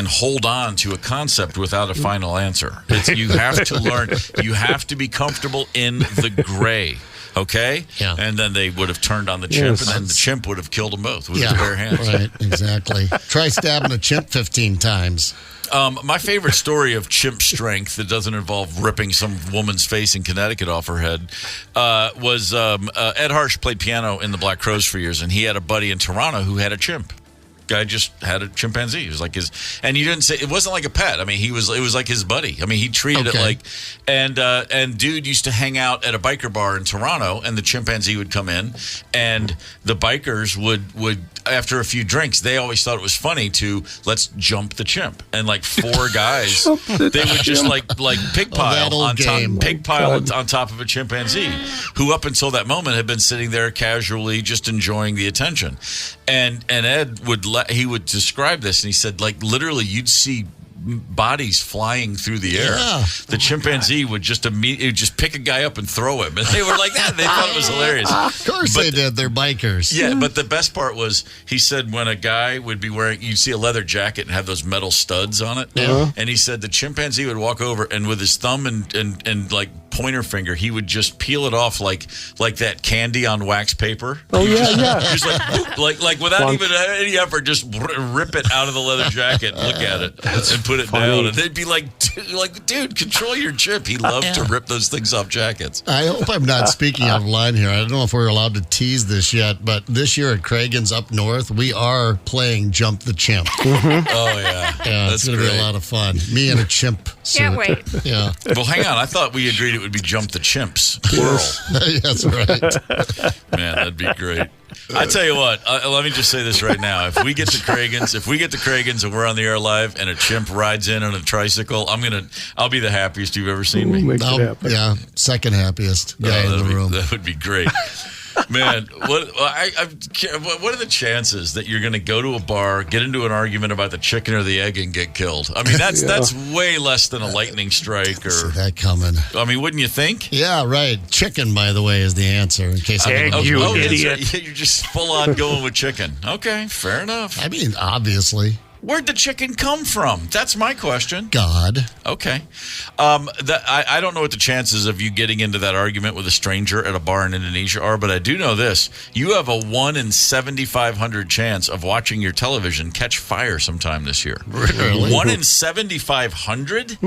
hold on to a concept without a final answer. You have to learn. You have to be comfortable in the gray. Okay? Yeah. And then they would have turned on the chimp, and then the chimp would have killed them both with his bare hands. Right, exactly. Try stabbing a chimp 15 times. My favorite story of chimp strength that doesn't involve ripping some woman's face in Connecticut off her head was Ed Harsh played piano in the Black Crowes for years, and he had a buddy in Toronto who had a chimp. Guy just had a chimpanzee. It was like and you didn't say it wasn't like a pet. I mean, it was like his buddy. I mean, he treated it like, and dude used to hang out at a biker bar in Toronto, and the chimpanzee would come in, and the bikers would after a few drinks, they always thought it was funny to let's jump the chimp, and like four guys, they would just like pig pile on top of a chimpanzee, who up until that moment had been sitting there casually just enjoying the attention, and Ed he would describe this, and he said, like, literally, you'd see bodies flying through the air. Yeah. The chimpanzee would just pick a guy up and throw him, and they were like that. They thought it was hilarious. Of course they did. They're bikers. Yeah, but the best part was he said when a guy would be wearing, you'd see a leather jacket and have those metal studs on it. Yeah. And he said the chimpanzee would walk over and with his thumb and like pointer finger, he would just peel it off like that candy on wax paper. Oh yeah. Just like without even any effort, just rip it out of the leather jacket, look at it, and put it down, and they'd be like, dude, control your chip. He loved to rip those things off jackets. I hope I'm not speaking out of line here. I don't know if we're allowed to tease this yet, but this year at Cragen's up north, we are playing Jump the Chimp. Oh yeah, it's going to be a lot of fun. Me and a chimp. Can't wait. Yeah. Well, hang on. I thought we agreed it would be Jump the Chimps, plural. That's right. Man, that'd be great. I tell you what, let me just say this right now. If we get to Cragen's and we're on the air live and a chimp rides in on a tricycle, I'll be the happiest you've ever seen me. Yeah, second happiest guy in the room. That would be great. Man, what are the chances that you're going to go to a bar, get into an argument about the chicken or the egg, and get killed? I mean, that's way less than a lightning strike. See that coming. I mean, wouldn't you think? Yeah, right. Chicken, by the way, is the answer. In case you idiot. You're just full on going with chicken. Okay, fair enough. I mean, obviously. Where'd the chicken come from? That's my question. God. Okay. I don't know what the chances of you getting into that argument with a stranger at a bar in Indonesia are, but I do know this. You have a 1 in 7,500 chance of watching your television catch fire sometime this year. Really? 1 in 7,500?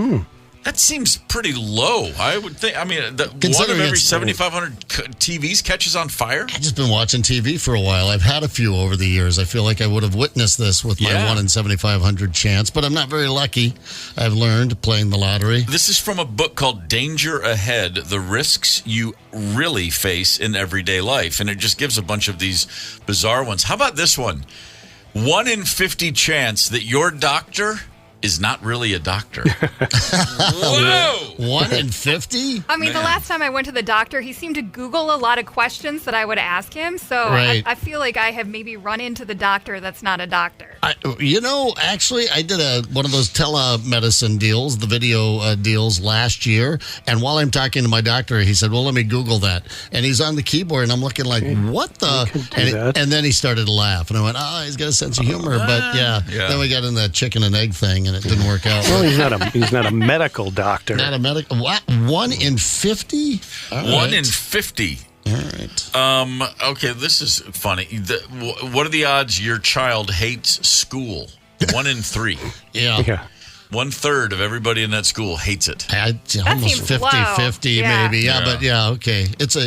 That seems pretty low. I would think. I mean, one of every 7,500 TVs catches on fire. I've just been watching TV for a while. I've had a few over the years. I feel like I would have witnessed this with my 1 in 7,500 chance, but I'm not very lucky. I've learned playing the lottery. This is from a book called Danger Ahead, The Risks You Really Face in Everyday Life. And it just gives a bunch of these bizarre ones. How about this one? 1 in 50 chance that your doctor is not really a doctor. Whoa! 1 in 50? I mean, the last time I went to the doctor, he seemed to Google a lot of questions that I would ask him. So I feel like I have maybe run into the doctor that's not a doctor. Actually, I did one of those telemedicine deals, the video deals last year. And while I'm talking to my doctor, he said, well, let me Google that. And he's on the keyboard, and I'm looking like, what the? And then he started to laugh. And I went, he's got a sense of humor. But then we got in that chicken and egg thing, and it didn't work out. Well, he's not a medical doctor. Not a medical. What? 1 in 50? 1 in 50. All right. Okay, this is funny. What are the odds your child hates school? 1 in 3. Yeah. 1/3 of everybody in that school hates it. Almost 50-50 maybe. Yeah, but okay. It's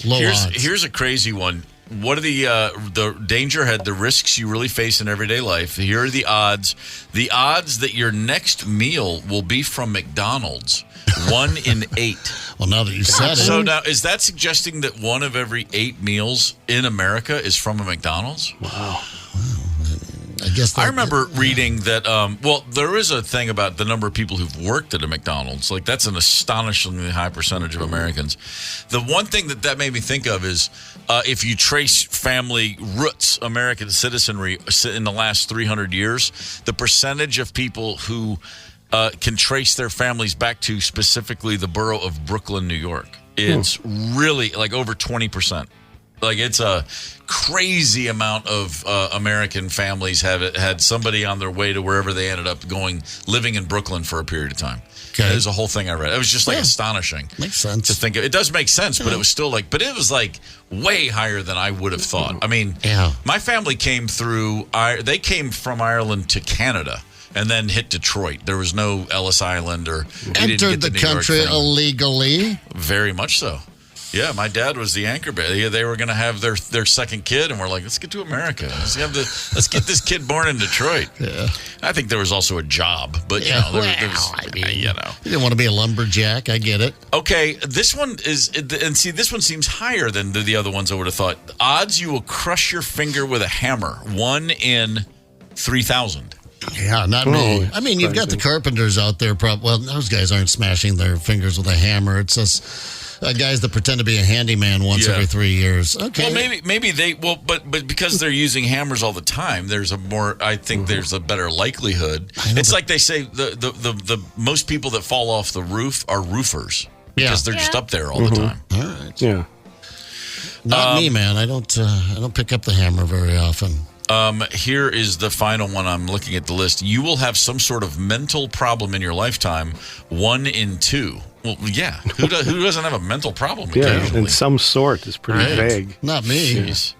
low odds. Here's a crazy one. what are the danger ahead, the risks you really face in everyday life? Here are the odds. The odds that your next meal will be from McDonald's. 1 in 8. Well, now that you said it. So now, is that suggesting that 1 of every 8 meals in America is from a McDonald's? Wow. I guess I remember reading that, there is a thing about the number of people who've worked at a McDonald's. Like, that's an astonishingly high percentage of Americans. The one thing that made me think of is if you trace family roots, American citizenry in the last 300 years, the percentage of people who can trace their families back to specifically the borough of Brooklyn, New York. It's really like over 20%. Like, it's a crazy amount of American families have had somebody on their way to wherever they ended up living in Brooklyn for a period of time. Okay. There's a whole thing I read. It was just astonishing. Makes sense. To think of. It does make sense, but it was still but it was way higher than I would have thought. I mean, my family came from Ireland to Canada. And then hit Detroit. There was no Ellis Island or... Entered the country illegally? Very much so. Yeah, my dad was the anchor bearer. They were going to have their second kid, and we're like, let's get to America. Let's get this kid born in Detroit. Yeah. I think there was also a job, but there was, you didn't want to be a lumberjack. I get it. Okay, this one is, and see, this one seems higher than the other ones I would have thought. Odds you will crush your finger with a hammer. 1 in 3,000. Yeah, not me. I mean, you've got the carpenters out there. Well, those guys aren't smashing their fingers with a hammer. It's us guys that pretend to be a handyman once every 3 years. Okay. Well, maybe they but because they're using hammers all the time, there's a better likelihood. It's like they say the most people that fall off the roof are roofers because they're just up there all the time. All right. Yeah. Not me, man. I don't pick up the hammer very often. Here is the final one. I'm looking at the list. You will have some sort of mental problem in your lifetime. 1 in 2. Well, yeah. Who doesn't have a mental problem occasionally? Yeah, in some sort. It's pretty vague. Not me. Jeez.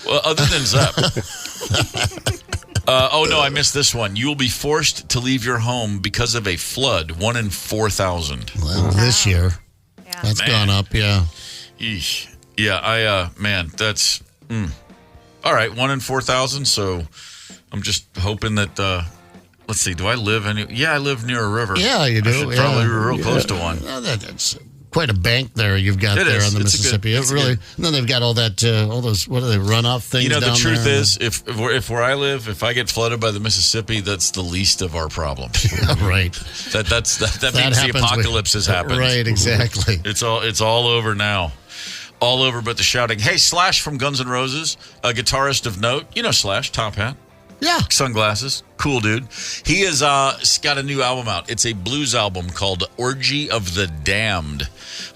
Well, other than Zepp. I missed this one. You will be forced to leave your home because of a flood. 1 in 4,000. Well, this year. Yeah. That's gone up, yeah. Eesh. Yeah, that's... All right, 1 in 4,000. So I'm just hoping that. Let's see. Do I live I live near a river. Yeah, you do. I should probably be real close to one. Well, that's quite a bank there you've got there on the Mississippi. And then they've got all that, all those. What are they, runoff things? The truth is, if where I live, if I get flooded by the Mississippi, that's the least of our problems. Right. That means the apocalypse has happened. Right. Exactly. It's all over now. All over but the shouting. Hey, Slash from Guns N' Roses, a guitarist of note. You know Slash, top hat. Yeah. Sunglasses. Cool dude. He has got a new album out. It's a blues album called Orgy of the Damned.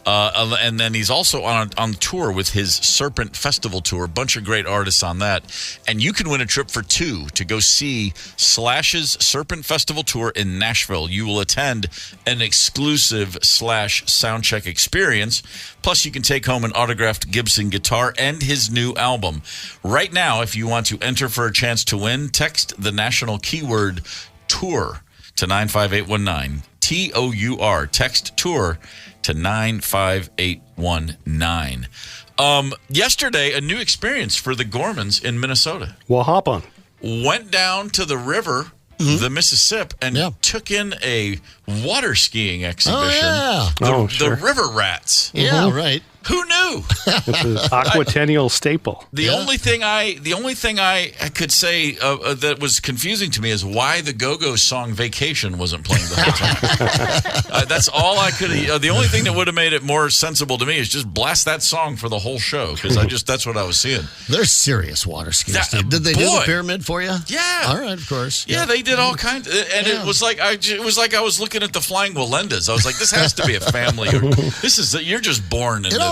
And then he's also on tour with his Serpent Festival tour. A bunch of great artists on that. And you can win a trip for 2 to go see Slash's Serpent Festival tour in Nashville. You will attend an exclusive Slash soundcheck experience. Plus, you can take home an autographed Gibson guitar and his new album. Right now, if you want to enter for a chance to win, text the national keyword tour to 95819. TOUR. Text tour to 95819. Yesterday, a new experience for the Gormans in Minnesota. Well, hop on. Went down to the river, the Mississippi, and took in a water skiing exhibition. The River Rats. Yeah, right. Who knew? It's an aquatennial staple. The only thing I could say that was confusing to me is why the Go-Go song "Vacation" wasn't playing the whole time. That's all I could. The only thing that would have made it more sensible to me is just blast that song for the whole show because that's what I was seeing. They're serious water skiers. Did they do the pyramid for you? Yeah. All right, of course. Yeah, they did all kinds, and it was like I was looking at the Flying Walendas. I was like, this has to be a family. You're just born into this.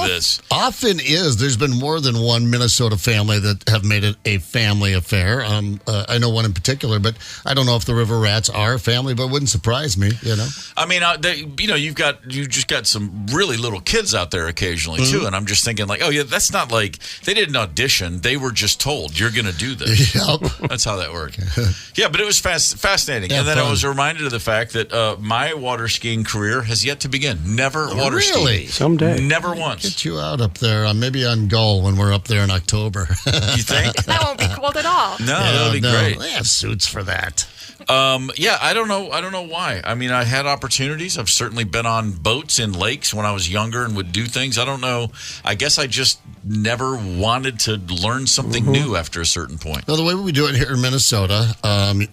Often is. There's been more than one Minnesota family that have made it a family affair. I know one in particular, but I don't know if the River Rats are a family, but it wouldn't surprise me, I mean, you just got some really little kids out there occasionally, too, and I'm just thinking like, oh, yeah, that's not like they didn't audition. They were just told, you're going to do this. Yep. That's how that worked. Yeah, but it was fascinating. Yeah, and then fun. I was reminded of the fact that my water skiing career has yet to begin. Never water skiing. Someday. Never once. get you out up there, maybe on Gull when we're up there in October. You think? That won't be cold at all. No, that'll be great. They have suits for that. I don't know why. I mean, I had opportunities. I've certainly been on boats in lakes when I was younger and would do things. I don't know. I guess I just never wanted to learn something new after a certain point. Well, the way we do it here in Minnesota,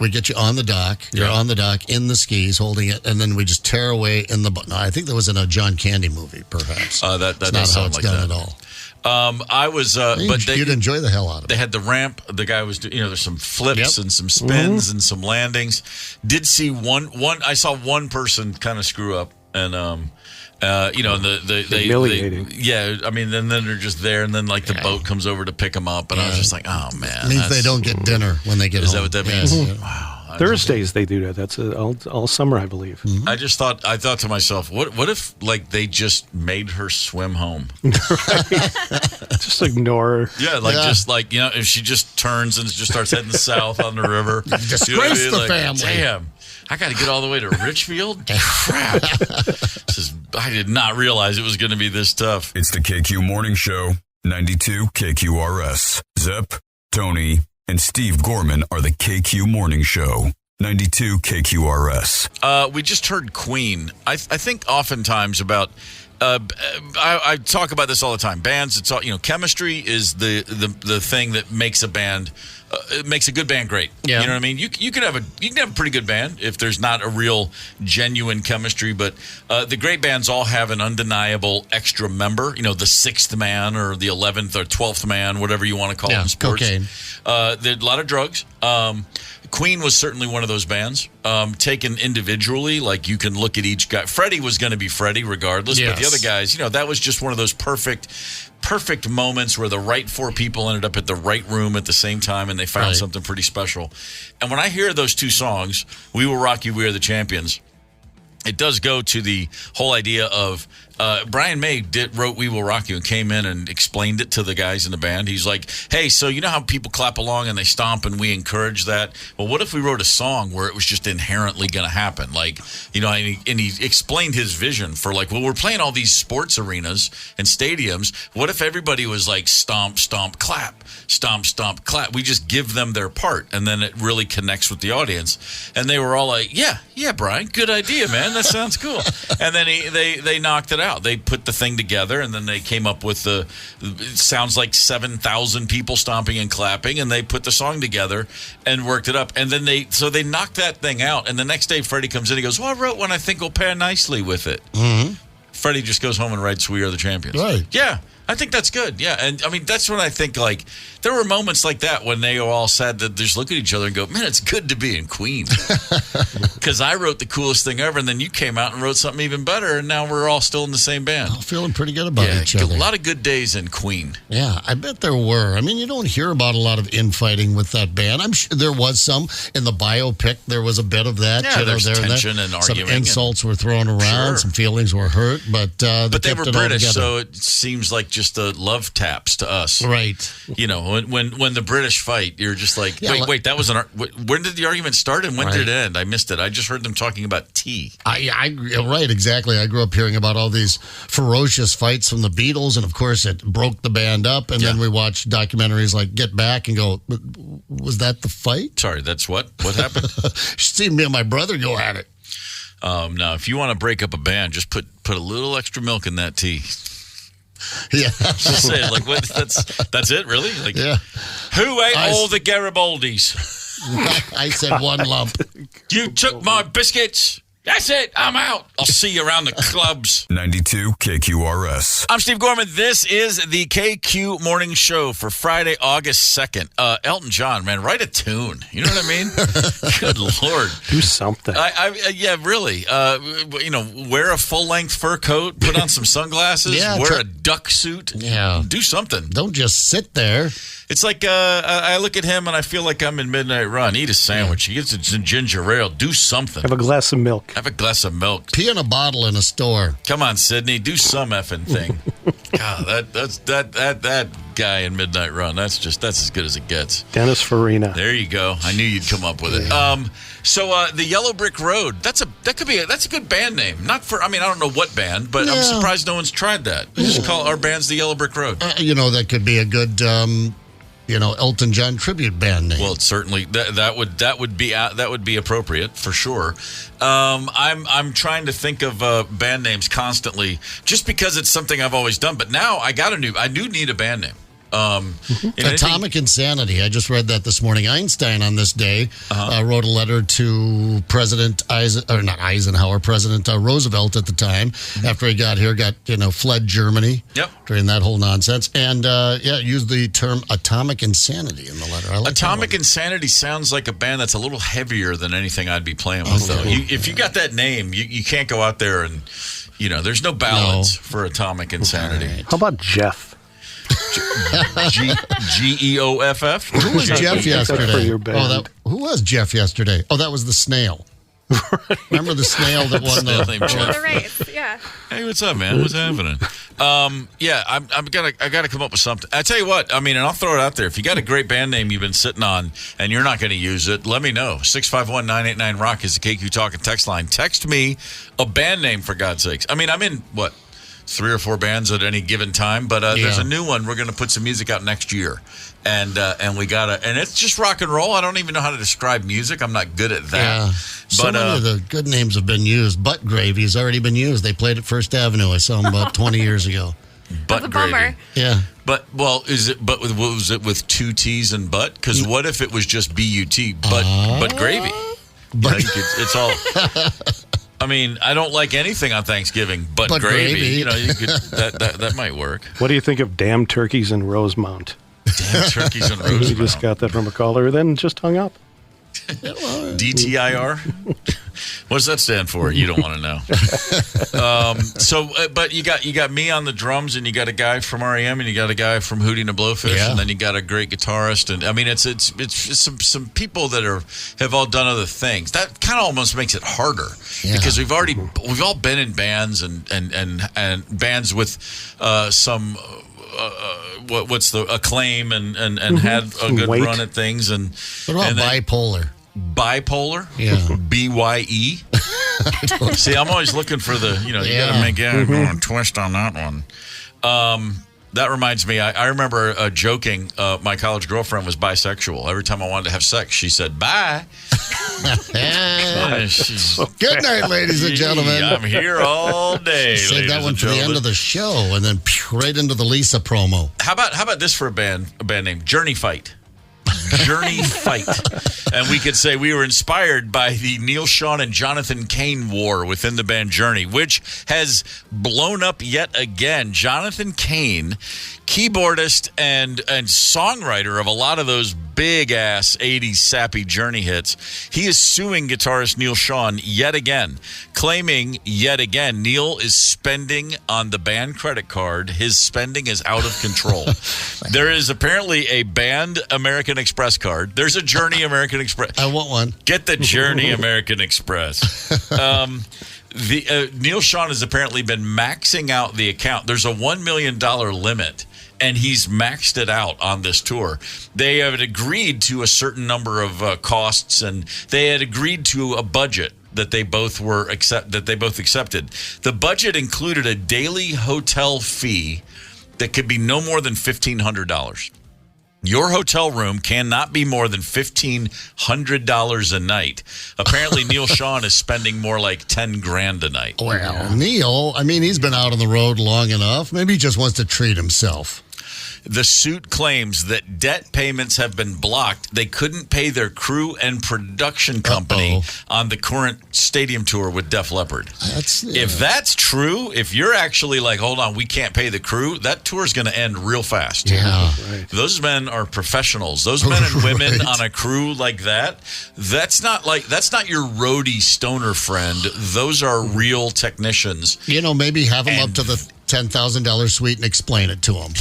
we get you on the dock. You're on the dock in the skis holding it, and then we just tear away in the boat. No, I think that was in a John Candy movie, perhaps. That's not how it's done at all. I was, but you'd enjoy the hell out of it. They had the ramp. The guy was, there's some flips and some spins and some landings. Did see one. I saw one person kind of screw up, and humiliating. I mean, then they're just there, and then the boat comes over to pick them up, and I was just like, oh man, it means they don't get dinner when they get home. Is that what that means? Yeah. Wow. Thursdays they do that. That's all summer, I believe. Mm-hmm. I thought to myself, what if they just made her swim home? Just ignore her. Yeah, if she just turns and just starts heading south on the river. Disgrace the family. Damn, I got to get all the way to Richfield? Crap. I did not realize it was going to be this tough. It's the KQ Morning Show, 92 KQRS. Zep, Tony, and Steve Gorman are the KQ Morning Show, 92 KQRS. We just heard Queen. I think oftentimes about... I talk about this all the time. Bands, it's all, chemistry is the thing that makes a band... it makes a good band great. Yeah. You know what I mean? You can have a pretty good band if there's not a real genuine chemistry, but the great bands all have an undeniable extra member, the sixth man or the 11th or 12th man, whatever you want to call it in sports. Cocaine. There's a lot of drugs. Queen was certainly one of those bands. Taken individually, you can look at each guy. Freddie was going to be Freddie regardless, but the other guys, that was just one of those perfect moments where the right four people ended up at the right room at the same time, and they found something pretty special. And when I hear those two songs, We Will Rock You, We Are the Champions, it does go to the whole idea of Brian May wrote We Will Rock You and came in and explained it to the guys in the band. He's like, hey, so you know how people clap along and they stomp and we encourage that? Well, what if we wrote a song where it was just inherently going to happen? And he explained his vision for we're playing all these sports arenas and stadiums. What if everybody was stomp, stomp, clap, stomp, stomp, clap? We just give them their part, and then it really connects with the audience. And they were all like, yeah, Brian, good idea, man. That sounds cool. And then they knocked it out. They put the thing together, and then they came up with it sounds like 7,000 people stomping and clapping, and they put the song together and worked it up. And then they knocked that thing out. And the next day, Freddie comes in, he goes, well, I wrote one I think will pair nicely with it. Mm-hmm. Freddie just goes home and writes We Are the Champions. Right. Yeah. I think that's good. Yeah. And I mean, that's when I think there were moments like that when they all said that, just look at each other and go, man, it's good to be in Queen. Because I wrote the coolest thing ever, and then you came out and wrote something even better, and now we're all still in the same band. I'm feeling pretty good about each other. A lot of good days in Queen. Yeah, I bet there were. I mean, you don't hear about a lot of infighting with that band. I'm sure there was some. In the biopic, there was a bit of that. Yeah, there's tension and arguing. Some insults were thrown around. Some feelings were hurt. But they were British, so it seems like just a love taps to us. Right. When the British fight, you're just like, wait, that was when did the argument start and when did it end? I missed it. I just heard them talking about tea. Right, exactly. I grew up hearing about all these ferocious fights from the Beatles, and of course it broke the band up, and then we watched documentaries like Get Back and go, was that the fight? Sorry, that's what happened? See me and my brother go at it. No, if you want to break up a band, just put a little extra milk in that tea. Yeah, just say it what? That's it, really? Who ate all the Garibaldis? I said one lump. You took my biscuits. That's it. I'm out. I'll see you around the clubs. 92 KQRS. I'm Steve Gorman. This is the KQ Morning Show for Friday, August 2nd. Elton John, man, write a tune. You know what I mean? Good Lord. Do something. Yeah, really. Wear a full-length fur coat, put on some sunglasses, wear a duck suit. Yeah. Do something. Don't just sit there. It's like I look at him and I feel like I'm in Midnight Run. Eat a sandwich. He gets some ginger ale. Do something. Have a glass of milk. Have a glass of milk. Pee in a bottle in a store. Come on, Sydney. Do some effing thing. God, guy in Midnight Run. That's as good as it gets. Dennis Farina. There you go. I knew you'd come up with it. So the Yellow Brick Road. That's a good band name. Not for. I don't know what band, but I'm surprised no one's tried that. We just call our bands the Yellow Brick Road. That could be a good. Elton John tribute band name. Well, certainly that would be appropriate for sure. I'm trying to think of band names constantly, just because it's something I've always done. But now I do need a band name. Atomic Insanity. I just read that this morning. Einstein on this day wrote a letter to President President Roosevelt at the time, after he got here, fled Germany during that whole nonsense, and used the term Atomic Insanity in the letter. I like Atomic Insanity sounds like a band that's a little heavier than anything I'd be playing with, though. If you got that name, you can't go out there and, there's no ballads for Atomic Insanity. Right. How about Jeff? Geoff. Who was Jeff yesterday? Who was Jeff yesterday? Oh, that was the snail. Remember the snail that won the race? Yeah. Hey, what's up, man? What's happening? I gotta come up with something. I tell you what, and I'll throw it out there. If you got a great band name you've been sitting on and you're not going to use it, let me know. 651-989-ROCK is the KQ Talking text line. Text me a band name, for God's sakes. I'm in 3 or 4 bands at any given time, but there's a new one. We're going to put some music out next year, and we gotta, and it's just rock and roll. I don't even know how to describe music. I'm not good at that. But many of the good names have been used. Butt Gravy has already been used. They played at First Avenue. I saw them about 20 years ago. Butt Gravy. Bummer. Yeah. But was it with 2 T's and butt? Because what if it was just B-U-T, but gravy? It's all. I don't like anything on Thanksgiving but gravy. That might work. What do you think of damn turkeys in Rosemount? Damn turkeys in Rosemount. We just got that from a caller, then just hung up. DTIR? What does that stand for? You don't want to know. But you got me on the drums, and you got a guy from REM, and you got a guy from Hootie and the Blowfish, and then you got a great guitarist, and it's some people that have all done other things. That kind of almost makes it harder because we've all been in bands and bands with some. What's the acclaim and had a good run at things, and what about Bipolar? Bipolar? Yeah. B-Y-E? See, I'm always looking for the, you got to make a twist on that one. That reminds me, I remember joking, my college girlfriend was bisexual. Every time I wanted to have sex, she said, bye. Good night, ladies and gentlemen. I'm here all day. Save that one for the end of the show, and then right into the Lisa promo. How about this for a band name? Journey Fight. Journey Fight. And we could say we were inspired by the Neil Sean and Jonathan Cain war within the band Journey, which has blown up yet again. Jonathan Cain, keyboardist and songwriter of a lot of those big-ass 80s sappy Journey hits, he is suing guitarist Neil Sean yet again, claiming yet again Neil is spending on the band credit card. His spending is out of control. There is apparently a band American Express card. There's a Journey American Express. I want one. Get the Journey American Express. Neil Sean has apparently been maxing out the account. There's a $1 million limit, and he's maxed it out on this tour. They have agreed to a certain number of costs, and they had agreed to a budget that they both accepted. The budget included a daily hotel fee that could be no more than $1,500. Your hotel room cannot be more than $1,500 a night. Apparently, Neil Sean is spending more like $10,000 a night. Well, Neil, he's been out on the road long enough. Maybe he just wants to treat himself. The suit claims that debt payments have been blocked. They couldn't pay their crew and production company on the current stadium tour with Def Leppard. If that's true, if you're actually like, hold on, we can't pay the crew, that tour is going to end real fast. Yeah. Right. Those men are professionals. Those men and women on a crew like that, that's not your roadie stoner friend. Those are real technicians. Maybe have them up to the $10,000 suite and explain it to them.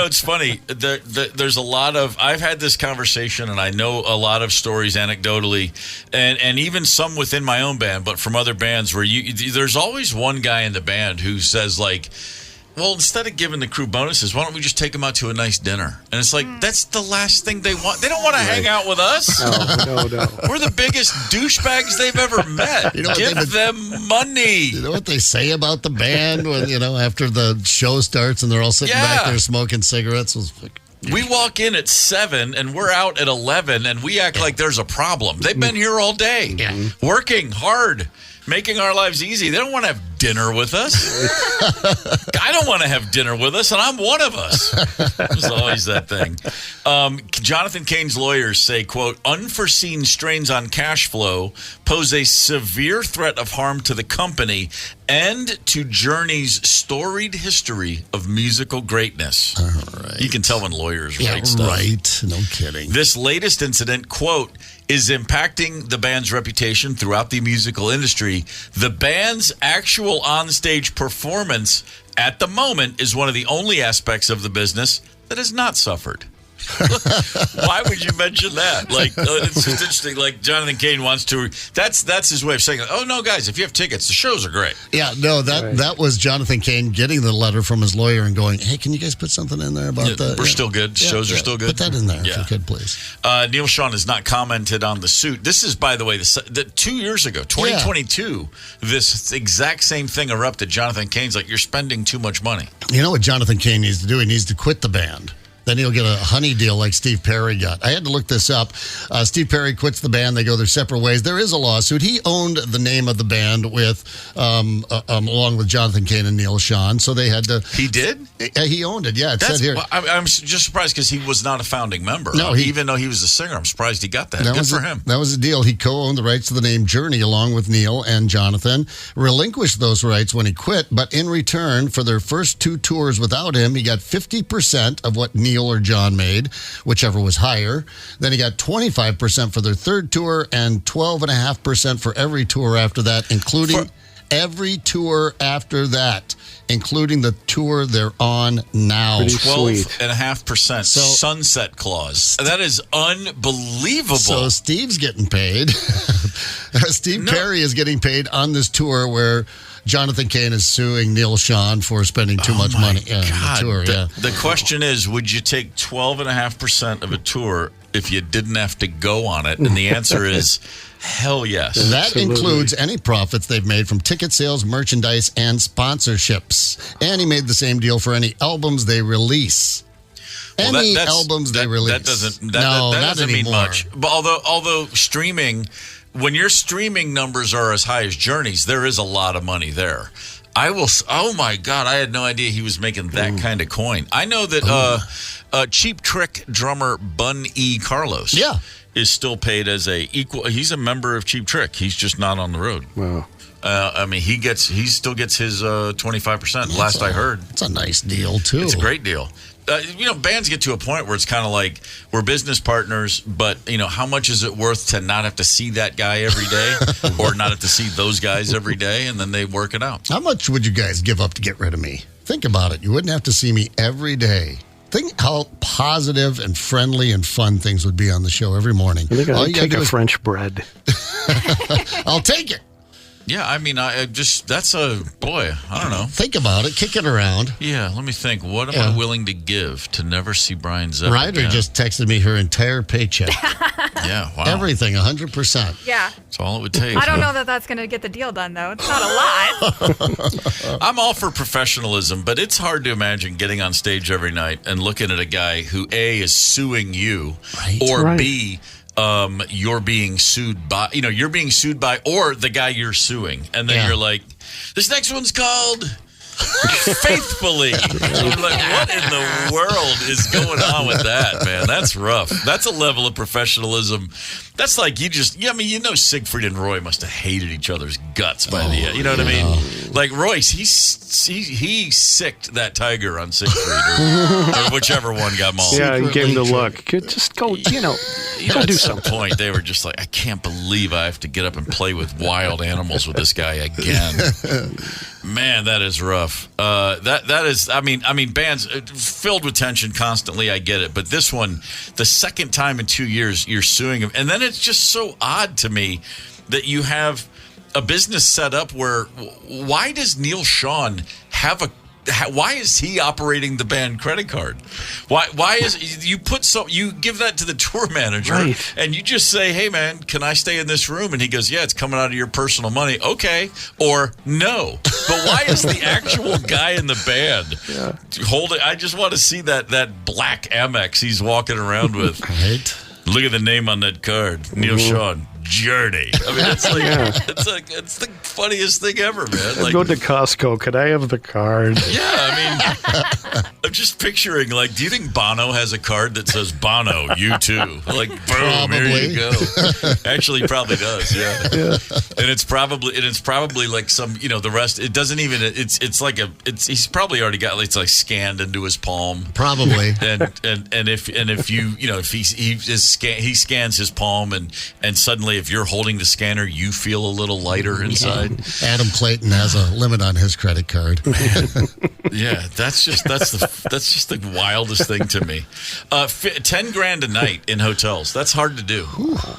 It's funny. There's a lot of. I've had this conversation, and I know a lot of stories anecdotally, and even some within my own band, but from other bands where there's always one guy in the band who says like, well, instead of giving the crew bonuses, why don't we just take them out to a nice dinner? And it's like, that's the last thing they want. They don't want to hang out with us. No. We're the biggest douchebags they've ever met. Give them money. You know what they say about the band when, after the show starts and they're all sitting back there smoking cigarettes? We walk in at 7 and we're out at 11 and we act like there's a problem. They've been here all day, working hard, making our lives easy. They don't want to have dinner with us. I don't want to have dinner with us, and I'm one of us. There's always that thing. Jonathan Cain's lawyers say, quote, unforeseen strains on cash flow pose a severe threat of harm to the company and to Journey's storied history of musical greatness. All right. You can tell when lawyers write stuff. Right. No kidding. This latest incident, quote, is impacting the band's reputation throughout the musical industry. The band's actual on-stage performance at the moment is one of the only aspects of the business that has not suffered. Why would you mention that? Like, it's just interesting. Like, Jonathan Cain wants to. That's his way of saying, "Oh no, guys, if you have tickets, the shows are great." Yeah, no, that was Jonathan Cain getting the letter from his lawyer and going, "Hey, can you guys put something in there about that? We're still good. Shows are still good. Put that in there if you could, please." Neil Sean has not commented on the suit. This is, by the way, the 2 years ago, 2022. This exact same thing erupted. Jonathan Cain's like, "You're spending too much money." You know what Jonathan Cain needs to do? He needs to quit the band. Then he'll get a honey deal like Steve Perry got. I had to look this up. Steve Perry quits the band. They go their separate ways. There is a lawsuit. He owned the name of the band with, along with Jonathan Cain and Neil Sean. So they had to. He did? He owned it. Yeah, it said here. I'm just surprised because he was not a founding member. No, even though he was a singer, I'm surprised he got that. Good for him. That was the deal. He co-owned the rights to the name Journey along with Neil and Jonathan. Relinquished those rights when he quit, but in return for their first 2 tours without him, he got 50% of what Neil or John made, whichever was higher. Then he got 25% for their third tour and 12.5% for every tour after that, including every tour after that, including the tour they're on now. 12.5% sunset clause. That is unbelievable. So Steve's getting paid. Perry is getting paid on this tour where Jonathan Cain is suing Neil Sean for spending too much money on the tour. The question is, would you take 12.5% of a tour if you didn't have to go on it? And the answer is hell yes. That includes any profits they've made from ticket sales, merchandise, and sponsorships. And he made the same deal for any albums they release. That doesn't mean much. But although streaming, when your streaming numbers are as high as Journey's, there is a lot of money there. Oh my God, I had no idea he was making that kind of coin. I know that Cheap Trick drummer Bun E. Carlos is still paid as he's a member of Cheap Trick. He's just not on the road. Wow. He still gets his 25%. Last I heard, it's a nice deal too. It's a great deal. Bands get to a point where it's kind of like we're business partners, but how much is it worth to not have to see that guy every day, or not have to see those guys every day, and then they work it out. How much would you guys give up to get rid of me? Think about it. You wouldn't have to see me every day. Think how positive and friendly and fun things would be on the show every morning. I think I'd take a French bread. I'll take it. Yeah, I mean, I don't know. Think about it. Kick it around. Yeah, let me think. What am I willing to give to never see Brian Zepp Ryder again? just texted me her entire paycheck. Yeah, wow. Everything, 100%. Yeah. That's all it would take. I don't know that that's going to get the deal done, though. It's not a lot. I'm all for professionalism, but it's hard to imagine getting on stage every night and looking at a guy who, A, is suing you, or B, you're being sued by, or the guy you're suing. And then you're like, this next one's called Faithfully. You're like, what in the world is going on with that, man? That's rough. That's a level of professionalism. That's like Siegfried and Roy must have hated each other's guts by the end. You know what I mean? Like Royce, he sicked that tiger on Siegfried or whichever one got mauled. Yeah, he gave him the look. Just go, go do something. At some point, they were just like, I can't believe I have to get up and play with wild animals with this guy again. Man, that is rough. That is, I mean, bands filled with tension constantly. I get it, but this one, the second time in 2 years, you're suing him, and then it's just so odd to me that you have a business set up where why does Neil Sean have a why is he operating the band credit card? Why is you give that to the tour manager and you just say, hey man, can I stay in this room? And he goes, yeah, it's coming out of your personal money. Okay. Or no. But why is the actual guy in the band holding? I just want to see that black Amex he's walking around with. Right. Look at the name on that card. Neil Sean. Journey. I mean, it's the funniest thing ever, man. Like, go to Costco. Could I have the card? Yeah, I mean, I'm just picturing, do you think Bono has a card that says Bono, you too? Like, boom, probably. Here you go. Actually, he probably does, yeah. And it's probably like some, the rest, it doesn't even, he's probably already got, it's like scanned into his palm. Probably. And if you, if he scans his palm and suddenly if you're holding the scanner, you feel a little lighter inside. Adam Clayton has a limit on his credit card. Yeah, that's just the wildest thing to me. $10,000 a night in hotels. That's hard to do.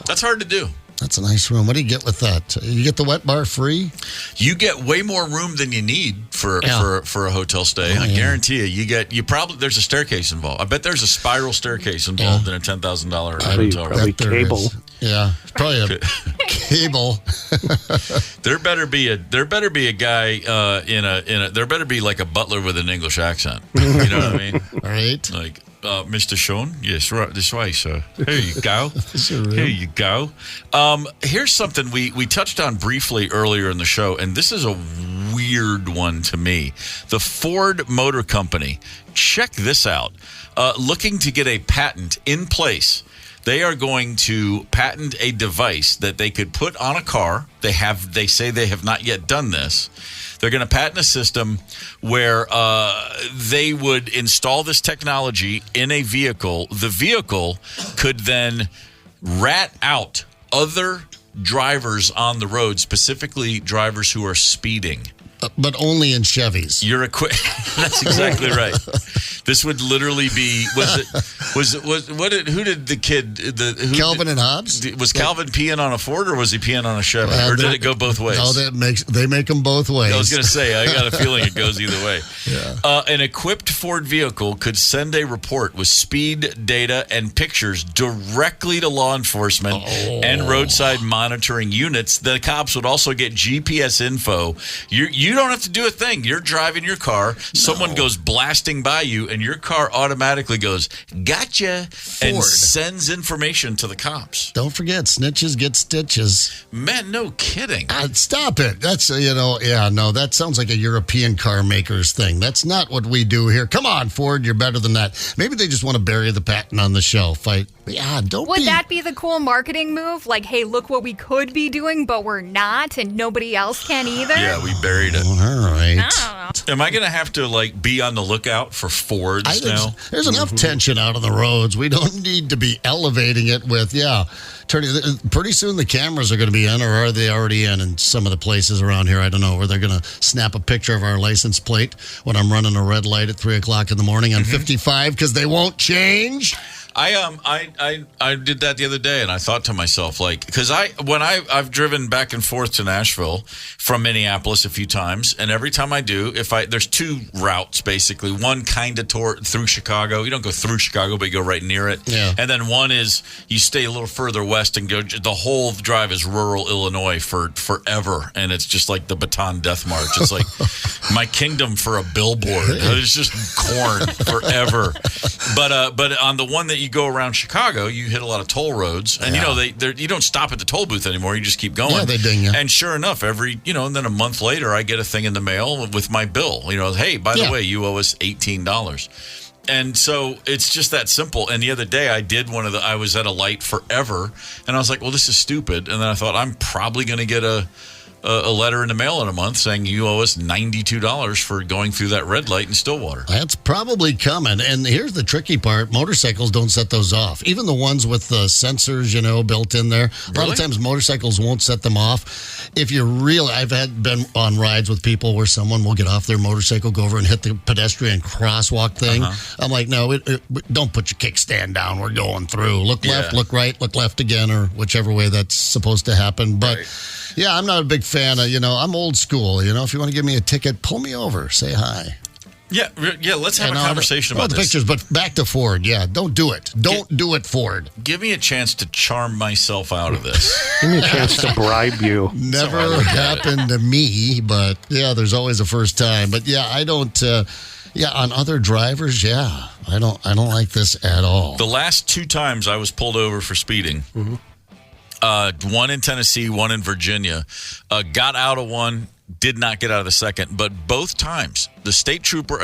That's hard to do. That's a nice room. What do you get with that? You get the wet bar free? You get way more room than you need for a hotel stay. I guarantee you probably there's a staircase involved. I bet there's a spiral staircase involved in a $10,000 hotel room. Probably cable. Yeah, probably a cable. There better be a guy there better be like a butler with an English accent. You know what I mean? Right. Like, Mr. Sean? Yes, right this way, sir. Here you go. Here you go. Here's something we touched on briefly earlier in the show, and this is a weird one to me. The Ford Motor Company, check this out. Looking to get a patent in place. They are going to patent a device that they could put on a car. They say they have not yet done this. They're going to patent a system where they would install this technology in a vehicle. The vehicle could then rat out other drivers on the road, specifically drivers who are speeding. But only in Chevys. You're That's exactly right. This would literally be. Who did the kid? Calvin and Hobbes. Was Calvin peeing on a Ford or was he peeing on a Chevy? Or did it go both ways? No, they make them both ways. I was going to say, I got a feeling it goes either way. Yeah. An equipped Ford vehicle could send a report with speed data and pictures directly to law enforcement and roadside monitoring units. The cops would also get GPS info. You don't have to do a thing. You're driving your car. Someone goes blasting by you, and your car automatically goes, gotcha, Ford. And sends information to the cops. Don't forget, snitches get stitches. Man, no kidding. Stop it. That's, that sounds like a European car maker's thing. That's not what we do here. Come on, Ford, you're better than that. Maybe they just want to bury the patent on the shelf. Would that be the cool marketing move? Like, hey, look what we could be doing, but we're not, and nobody else can either? Yeah, we buried it. All right. I don't know. Am I going to have to, be on the lookout for Fords now? There's enough tension out on the roads. We don't need to be elevating it with, pretty soon the cameras are going to be in, or are they already in some of the places around here? I don't know, where they're going to snap a picture of our license plate when I'm running a red light at 3 o'clock in the morning on 55 because they won't change. I did that the other day, and I thought to myself, because I've driven back and forth to Nashville from Minneapolis a few times, and every time I do, there's two routes basically. One kind of through Chicago. You don't go through Chicago, but you go right near it. Yeah. And then one is you stay a little further west and go. The whole drive is rural Illinois for forever, and it's just like the Baton Death March. It's like my kingdom for a billboard. It's just corn forever. But on the one that you go around Chicago, you hit a lot of toll roads, and you don't stop at the toll booth anymore. You just keep going. Yeah, they ding you. And sure enough, and then a month later, I get a thing in the mail with my bill. Hey, by the way, you owe us $18. And so it's just that simple. And the other day I was at a light forever, and I was like, well, this is stupid. And then I thought, I'm probably going to get a letter in the mail in a month saying you owe us $92 for going through that red light in Stillwater. That's probably coming. And here's the tricky part. Motorcycles don't set those off. Even the ones with the sensors, built in there. A lot of times motorcycles won't set them off. If you really, I've been on rides with people where someone will get off their motorcycle, go over and hit the pedestrian crosswalk thing. I'm like, no, don't put your kickstand down. We're going through. Look left, look right, look left again, or whichever way that's supposed to happen. But yeah, I'm not a big fan of, I'm old school. If you want to give me a ticket, pull me over. Say hi. Yeah, let's have a conversation about the this. pictures, but back to Ford. Yeah, don't do it. Don't do it, Ford. Give me a chance to charm myself out of this. Give me a chance to bribe you. Never happened to me, but yeah, there's always a first time. But yeah, I don't. On other drivers, I don't like this at all. The last 2 times I was pulled over for speeding, one in Tennessee, one in Virginia, got out of one. Did not get out of the second, but both times, a state trooper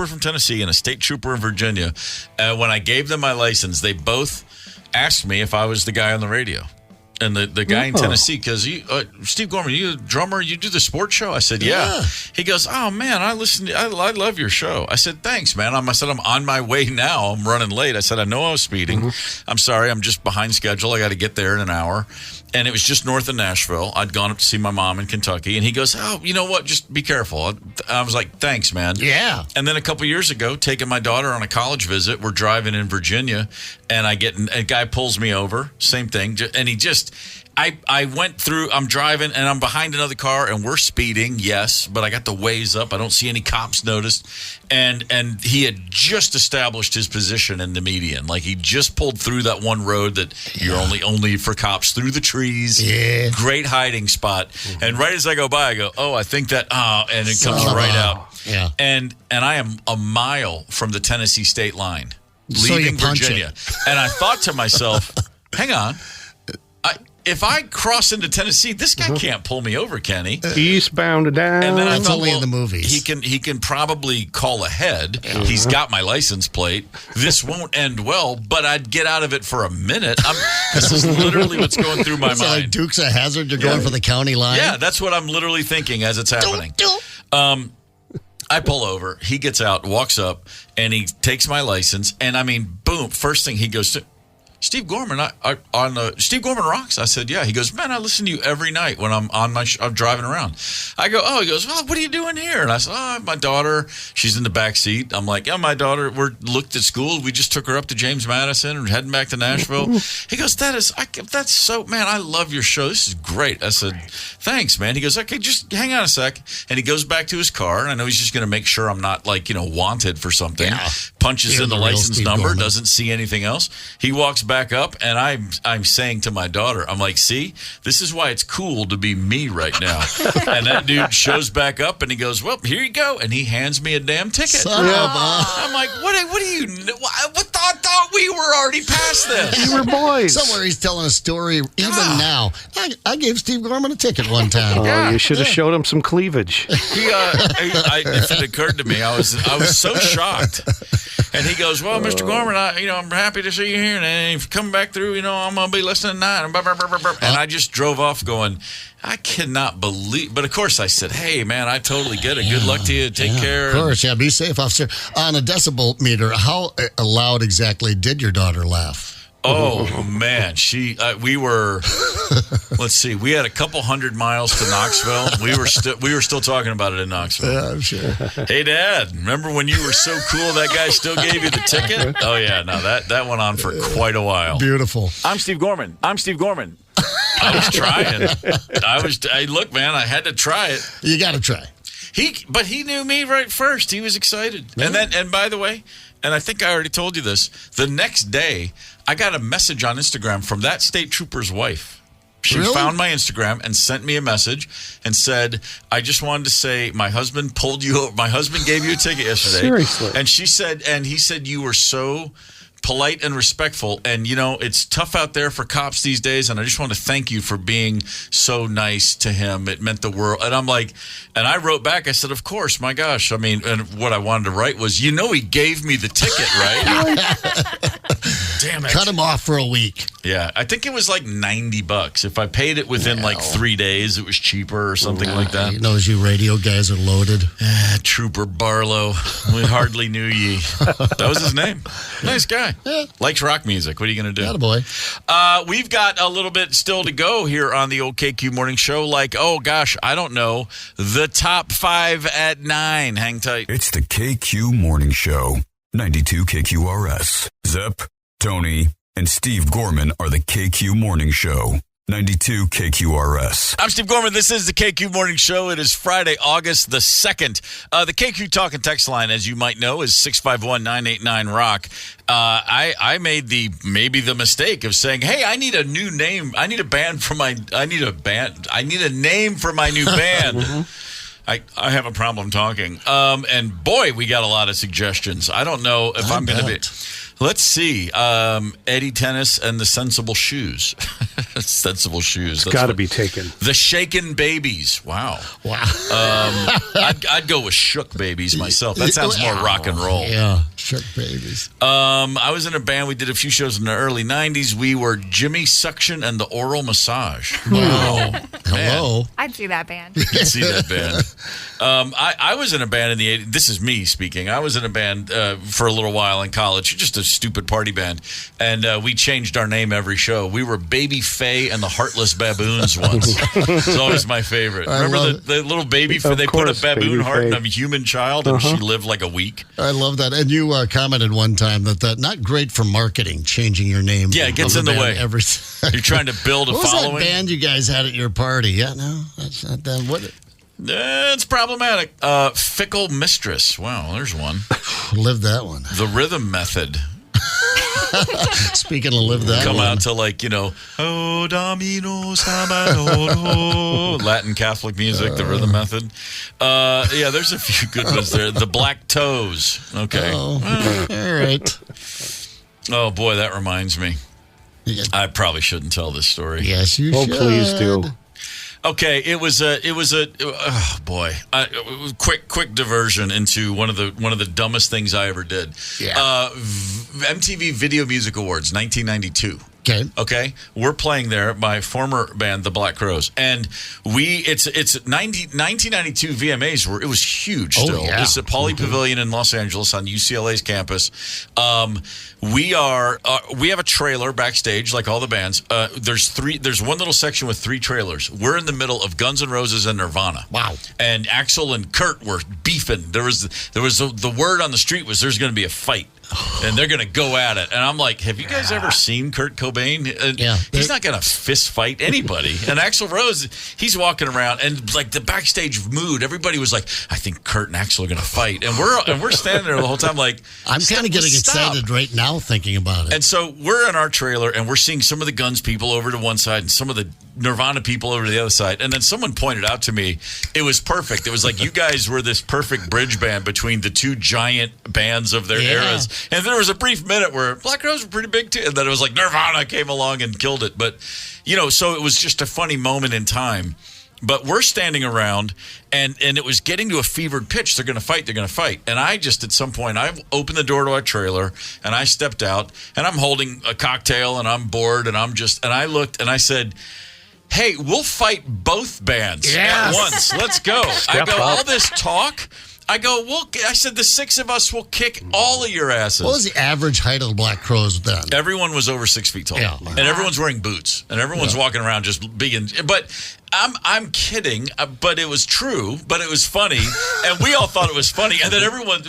from Tennessee and a state trooper in Virginia, when I gave them my license, they both asked me if I was the guy on the radio. And the guy in Tennessee, because Steve Gorman, you a drummer, you do the sports show? I said, yeah. He goes, oh, man, I love your show. I said, thanks, man. I said, I'm on my way now. I'm running late. I said, I know I was speeding. I'm sorry. I'm just behind schedule. I got to get there in an hour. And it was just north of Nashville. I'd gone up to see my mom in Kentucky. And he goes, oh, you know what? Just be careful. I was like, thanks, man. Yeah. And then a couple years ago, taking my daughter on a college visit, we're driving in Virginia, and a guy pulls me over. Same thing. And he just... I went through, I'm driving, and I'm behind another car, and we're speeding, yes, but I got the ways up. I don't see any cops noticed. And he had just established his position in the median. Like, he just pulled through that one road that you're only for cops, through the trees. Yeah. Great hiding spot. And right as I go by, I go, I think that, and it comes right out. Yeah. And I am a mile from the Tennessee state line, leaving Virginia. And I thought to myself, hang on. If I cross into Tennessee, this guy can't pull me over, can he? Eastbound down. And then I thought, only in the movies. He can probably call ahead. He's got my license plate. This won't end well, but I'd get out of it for a minute. This is literally what's going through my mind. Like Dukes of Hazzard, you're going for the county line? Yeah, that's what I'm literally thinking as it's happening. I pull over. He gets out, walks up, and he takes my license. And I mean, boom, first thing he goes to, Steve Gorman, Steve Gorman Rocks. I said, yeah. He goes, man, I listen to you every night when I'm I'm driving around. I go, he goes, well, what are you doing here? And I said, my daughter, she's in the back seat. I'm like, yeah, my daughter, we're looked at school. We just took her up to James Madison and heading back to Nashville. He goes, that's so, man, I love your show. This is great. I said, thanks, man. He goes, okay, just hang on a sec. And he goes back to his car. And I know he's just going to make sure I'm not wanted for something. Yeah. Punches in the license number, Gorman. Doesn't see anything else. He walks back up, and I'm saying to my daughter, I'm like, see, this is why it's cool to be me right now. And that dude shows back up, and he goes, well, here you go, and he hands me a damn ticket. I'm like, what do you? I thought we were already past this. We were boys. Somewhere he's telling a story even now. I gave Steve Gorman a ticket one time. You should have showed him some cleavage. It occurred to me, I was so shocked. And he goes, well, Mr. Gorman, I'm happy to see you here. And if you come back through, I'm going to be listening tonight. And I just drove off going, I cannot believe. But, of course, I said, hey, man, I totally get it. Good luck to you. Take care. Of course, be safe, officer. On a decibel meter, how loud exactly did your daughter laugh? Oh, man. We were, let's see, we had a couple 100 miles to Knoxville. We were still talking about it in Knoxville. Yeah, I'm sure. Hey, Dad, remember when you were so cool that guy still gave you the ticket? Oh, yeah. No, that went on for quite a while. Beautiful. I'm Steve Gorman. I was trying. Look, man, I had to try it. You got to try. But he knew me right first. He was excited. Yeah. And by the way, and I think I already told you this, the next day, I got a message on Instagram from that state trooper's wife. She found my Instagram and sent me a message and said, I just wanted to say my husband pulled you over. My husband gave you a ticket yesterday. Seriously. And he said you were so polite and respectful, and it's tough out there for cops these days, and I just want to thank you for being so nice to him. It meant the world. And I'm like, and I wrote back, I said, of course, my gosh. I mean, and what I wanted to write was, he gave me the ticket, right? Damn it. Cut him off for a week. Yeah, I think it was like $90. If I paid it within 3 days, it was cheaper or something like that. He knows you radio guys are loaded. Trooper Barlow. We hardly knew ye. That was his name. Nice guy. Yeah. Likes rock music. What are you going to do? Attaboy. We've got a little bit still to go here on the old KQ Morning Show. I don't know, the top 5 at 9. Hang tight. It's the KQ Morning Show. 92 KQRS. Zep, Tony, and Steve Gorman are the KQ Morning Show. 92 KQRS. I'm Steve Gorman. This is the KQ Morning Show. It is Friday, August the 2nd. The KQ Talk and Text line, as you might know, is 651-989-ROCK. I made the mistake of saying, hey, I need a new name. I need a name for my new band. I have a problem talking. And boy, we got a lot of suggestions. I don't know if I'm going to be... Let's see. Eddie Tennis and the Sensible Shoes. Sensible Shoes. It's got to be taken. The Shaken Babies. Wow. I'd go with Shook Babies myself. That sounds more rock and roll. Yeah, Shook Babies. I was in a band. We did a few shows in the early 90s. We were Jimmy Suction and the Oral Massage. Wow. Hello. I'd see that band. You'd see that band. I was in a band in the 80s. This is me speaking. I was in a band for a little while in college, just a stupid party band, and we changed our name every show. We were Baby Faye and the Heartless Baboons once. It's always my favorite. Remember the little baby Faye? They put a baboon heart in a human child, and she lived like a week. I love that. And you commented one time that not great for marketing, changing your name. Yeah, it gets in the way. You're trying to build a following. What was that band you guys had at your party? Yeah, no, that's not them. What? It's problematic. Fickle Mistress. Wow, there's one. Live that one. The Rhythm Method. Speaking of live that come one. out to oh Domino Sabado, Latin Catholic music, the Rhythm Method. Yeah, there's a few good ones there. The Black Toes. Okay. All right. Oh boy, that reminds me. Yeah. I probably shouldn't tell this story. Yes, you should. Oh, please do. Okay, it was a quick diversion into one of the dumbest things I ever did. Yeah. MTV Video Music Awards, 1992. Okay, we're playing there. My former band, the Black Crowes, and it's 1992 VMAs. It was huge. Still, it's at Pauley Pavilion in Los Angeles on UCLA's campus. We have a trailer backstage, like all the bands. There's one little section with 3 trailers. We're in the middle of Guns N' Roses and Nirvana. Wow. And Axl and Kurt were beefing. There was the word on the street was there's going to be a fight. And they're going to go at it. And I'm like, have you guys ever seen Kurt Cobain? Yeah. He's not going to fist fight anybody. And Axl Rose, he's walking around, and like the backstage mood, everybody was like, I think Kurt and Axl are going to fight. And we're standing there the whole time like, I'm kind of getting excited right now thinking about it. And so we're in our trailer, and we're seeing some of the Guns people over to one side and some of the Nirvana people over to the other side. And then someone pointed out to me, it was perfect. It was like you guys were this perfect bridge band between the 2 giant bands of their eras. And there was a brief minute where Black Crowes were pretty big too. And then it was like Nirvana came along and killed it. But, so it was just a funny moment in time. But we're standing around, and it was getting to a fevered pitch. They're going to fight. And I just, at some point, I opened the door to our trailer, and I stepped out, and I'm holding a cocktail, and I'm bored, and I looked, and I said, hey, we'll fight both bands at once. Let's go. All this talk. I said, the 6 of us will kick all of your asses. What was the average height of the Black Crowes then? Everyone was over 6 feet tall. Yeah. And everyone's wearing boots. And everyone's walking around just being... But I'm kidding, but it was true, but it was funny. And we all thought it was funny. And then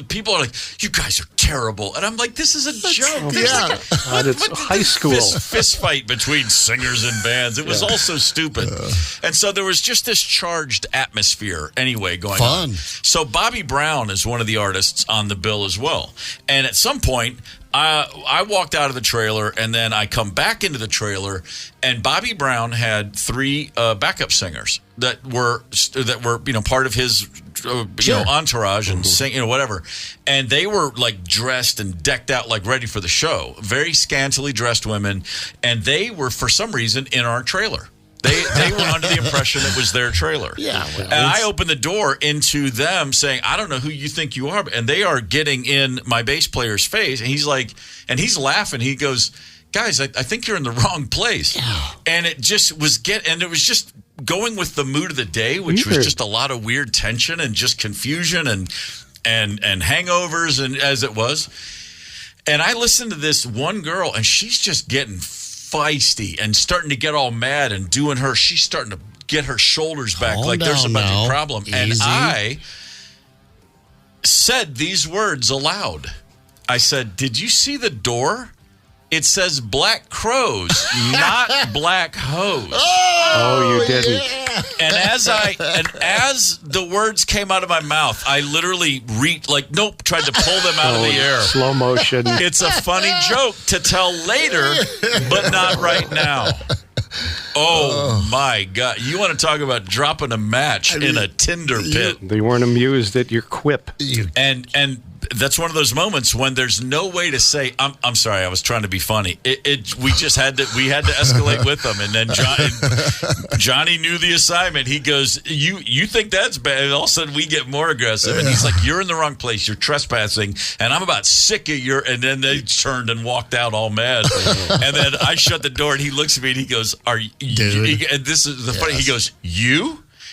people are like, you guys are terrible. And I'm like, this is a joke. It's high school. Fist fight between singers and bands. It was all so stupid. And so there was just this charged atmosphere anyway going on. So Bobby Brown is one of the artists on the bill as well. And at some point, I walked out of the trailer, and then I come back into the trailer, and Bobby Brown had 3 backup singers that were part of his entourage and sing whatever, and they were like dressed and decked out like ready for the show, very scantily dressed women, and they were for some reason in our trailer. They were under the impression it was their trailer. Yeah. Well, and I opened the door into them saying, I don't know who you think you are. And they are getting in my bass player's face. And he's laughing. He goes, guys, I think you're in the wrong place. Yeah. And it just was just going with the mood of the day, which was just a lot of weird tension and just confusion and hangovers, and as it was. And I listened to this one girl, and she's just getting feisty and starting to get all mad and she's starting to get her shoulders back like there's a bunch of problem. Easy. And I said these words aloud. I said, did you see the door It says black crows, not black hose. Oh, you didn't. Yeah. And as the words came out of my mouth, I literally tried to pull them out of the air. Slow motion. It's a funny joke to tell later, but not right now. Oh my God. You want to talk about dropping a match in a Tinder pit. They weren't amused at your quip. And that's one of those moments when there's no way to say, I'm sorry, I was trying to be funny. We had to escalate with them. And then Johnny knew the assignment. He goes, you think that's bad? And all of a sudden we get more aggressive. And he's like, you're in the wrong place. You're trespassing. And I'm about sick of your, and then they turned and walked out all mad. And then I shut the door and he looks at me and he goes, are you, and this is the funny, he goes,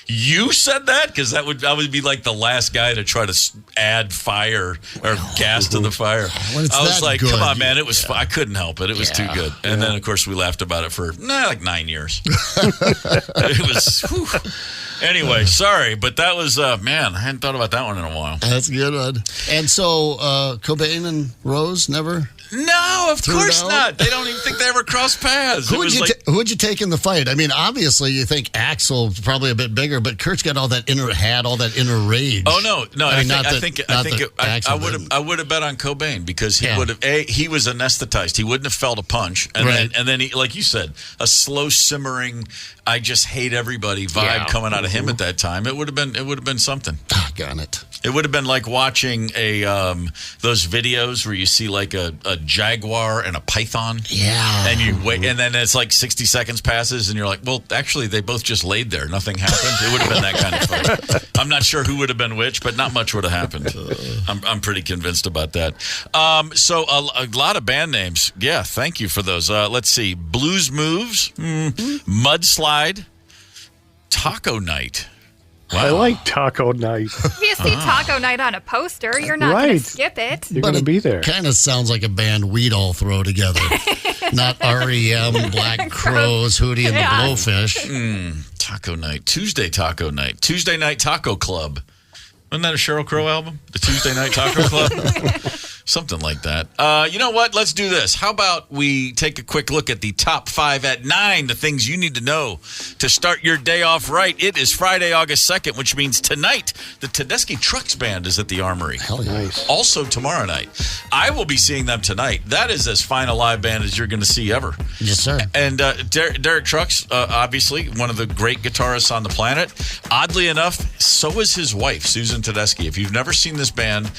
You said that? Because I would be like the last guy to try to add fire or gas to the fire. I was like, come on, man. It was. I couldn't help it. It was too good. And then, of course, we laughed about it for like 9 years. It was. Whew. Anyway, sorry, but that was, man, I hadn't thought about that one in a while. That's a good one. And so, Cobain and Rose never? No, of course not. They don't even think they ever crossed paths. Who would you take in the fight? I mean, obviously, you think Axl's probably a bit bigger, but Kurt's got all that inner rage. Oh no! I would have bet on Cobain because he would have. He was anesthetized. He wouldn't have felt a punch, and then he, like you said, a slow simmering, I just hate everybody vibe coming out of him at that time. It would have been something. Got it. It would have been like watching those videos where you see like a jaguar and a python. Yeah. And you wait, and then it's like 60 seconds passes, and you're like, well, actually, they both just laid there. Nothing happened. It would have been that kind of fight. I'm not sure who would have been which, but not much would have happened. I'm pretty convinced about that. So a lot of band names. Yeah, thank you for those. Let's see. Blues Moves, Mudslide, Taco Night. Wow. I like Taco Night. If you see Taco Night on a poster, you're not going to skip it. You're going to be there. Kind of sounds like a band we'd all throw together. Not REM, Black Crows, Hootie and the Blowfish. Taco Night. Tuesday Taco Night. Tuesday Night Taco Club. Wasn't that a Sheryl Crow album? The Tuesday Night Taco Club? Something like that. You know what? Let's do this. How about we take a quick look at the top 5 at 9, the things you need to know to start your day off right. It is Friday, August 2nd, which means tonight the Tedeschi Trucks Band is at the Armory. Hell yeah. Nice. Also tomorrow night. I will be seeing them tonight. That is as fine a live band as you're going to see ever. Yes, sir. And Derek Trucks, obviously, one of the great guitarists on the planet. Oddly enough, so is his wife, Susan Tedeschi. If you've never seen this band,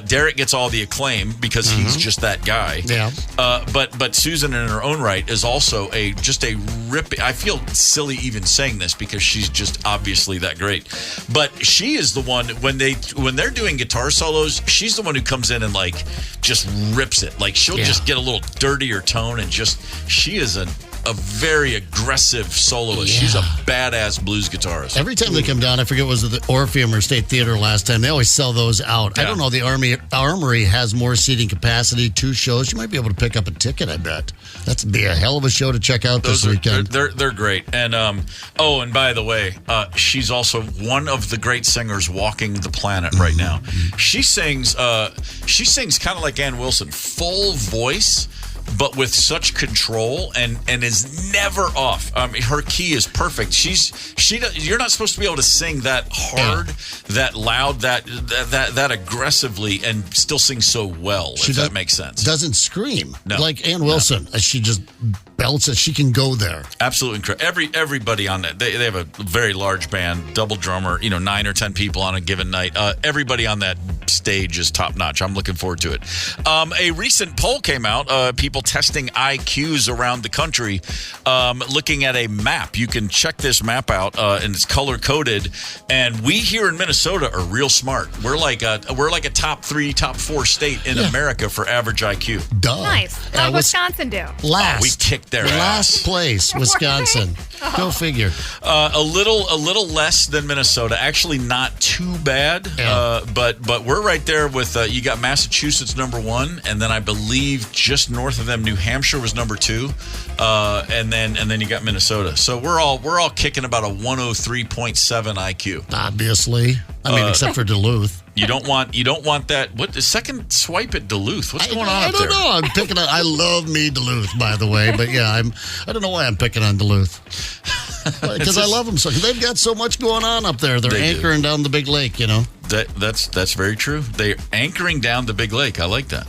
Derek gets all the acclaim because he's just that guy. Yeah. But Susan, in her own right, is also just a ripping. I feel silly even saying this because she's just obviously that great. But she is the one when they're doing guitar solos. She's the one who comes in and like just rips it. Like she'll just get a little dirtier tone and she is a very aggressive soloist. She's a badass blues guitarist. Every time they come down, I forget, was it the Orpheum or State Theater last time, they always sell those out. I don't know, the Armory has more seating capacity, 2 shows. You might be able to pick up a ticket, I bet. That'd be a hell of a show to check out this weekend. They're great. And and by the way, she's also one of the great singers walking the planet right now. She sings kind of like Ann Wilson, full voice, but with such control and is never off. Her key is perfect. You're not supposed to be able to sing that hard, that loud, that aggressively, and still sing so well. If that makes sense. Doesn't scream like Ann Wilson. No. She just belts it. She can go there. Absolutely incredible. Everybody on that. They have a very large band, double drummer. 9 or 10 people on a given night. Everybody on that stage is top notch. I'm looking forward to it. A recent poll came out. People testing IQs around the country, looking at a map. You can check this map out, and it's color coded. And we here in Minnesota are real smart. We're like a top 3, top 4 state in America for average IQ. Duh. Nice. How did Wisconsin do? Last. We kicked their last place, Wisconsin. Go figure. A little less than Minnesota. Actually, not too bad. Yeah. But we're right there with you got Massachusetts number 1, and then I believe just north of them, New Hampshire was number 2, and then you got Minnesota. So we're all kicking about a 103.7 IQ. Obviously, I mean, except for Duluth. You don't want that. What the second swipe at Duluth? What's going on up there? I don't know. I'm picking on. I love me Duluth, by the way, but yeah, I don't know why I'm picking on Duluth because I love them so. They've got so much going on up there. They're anchoring down the big lake. That's very true. They're anchoring down the big lake. I like that.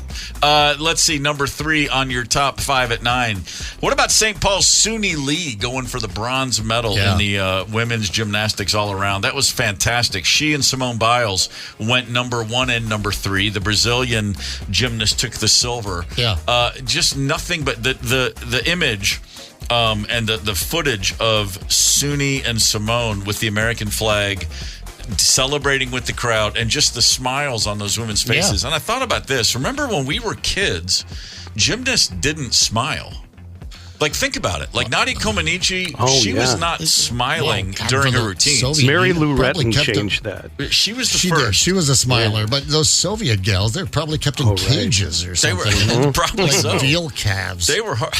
Let's see, number 3 on your top 5 at 9. What about St. Paul's Suni Lee going for the bronze medal in the women's gymnastics all around? That was fantastic. She and Simone Biles went number 1 and number 3. The Brazilian gymnast took the silver. Yeah. Just nothing but the image and the footage of Suni and Simone with the American flag celebrating with the crowd and just the smiles on those women's faces. And I thought about this. Remember when we were kids, gymnasts didn't smile. Like, think about it. Like, Nadia Comaneci, she was not smiling during her routine. Mary Lou Retton changed that. She was the first. She was a smiler, but those Soviet gals, they're probably kept in cages or something. They were probably like veal calves. They were hard.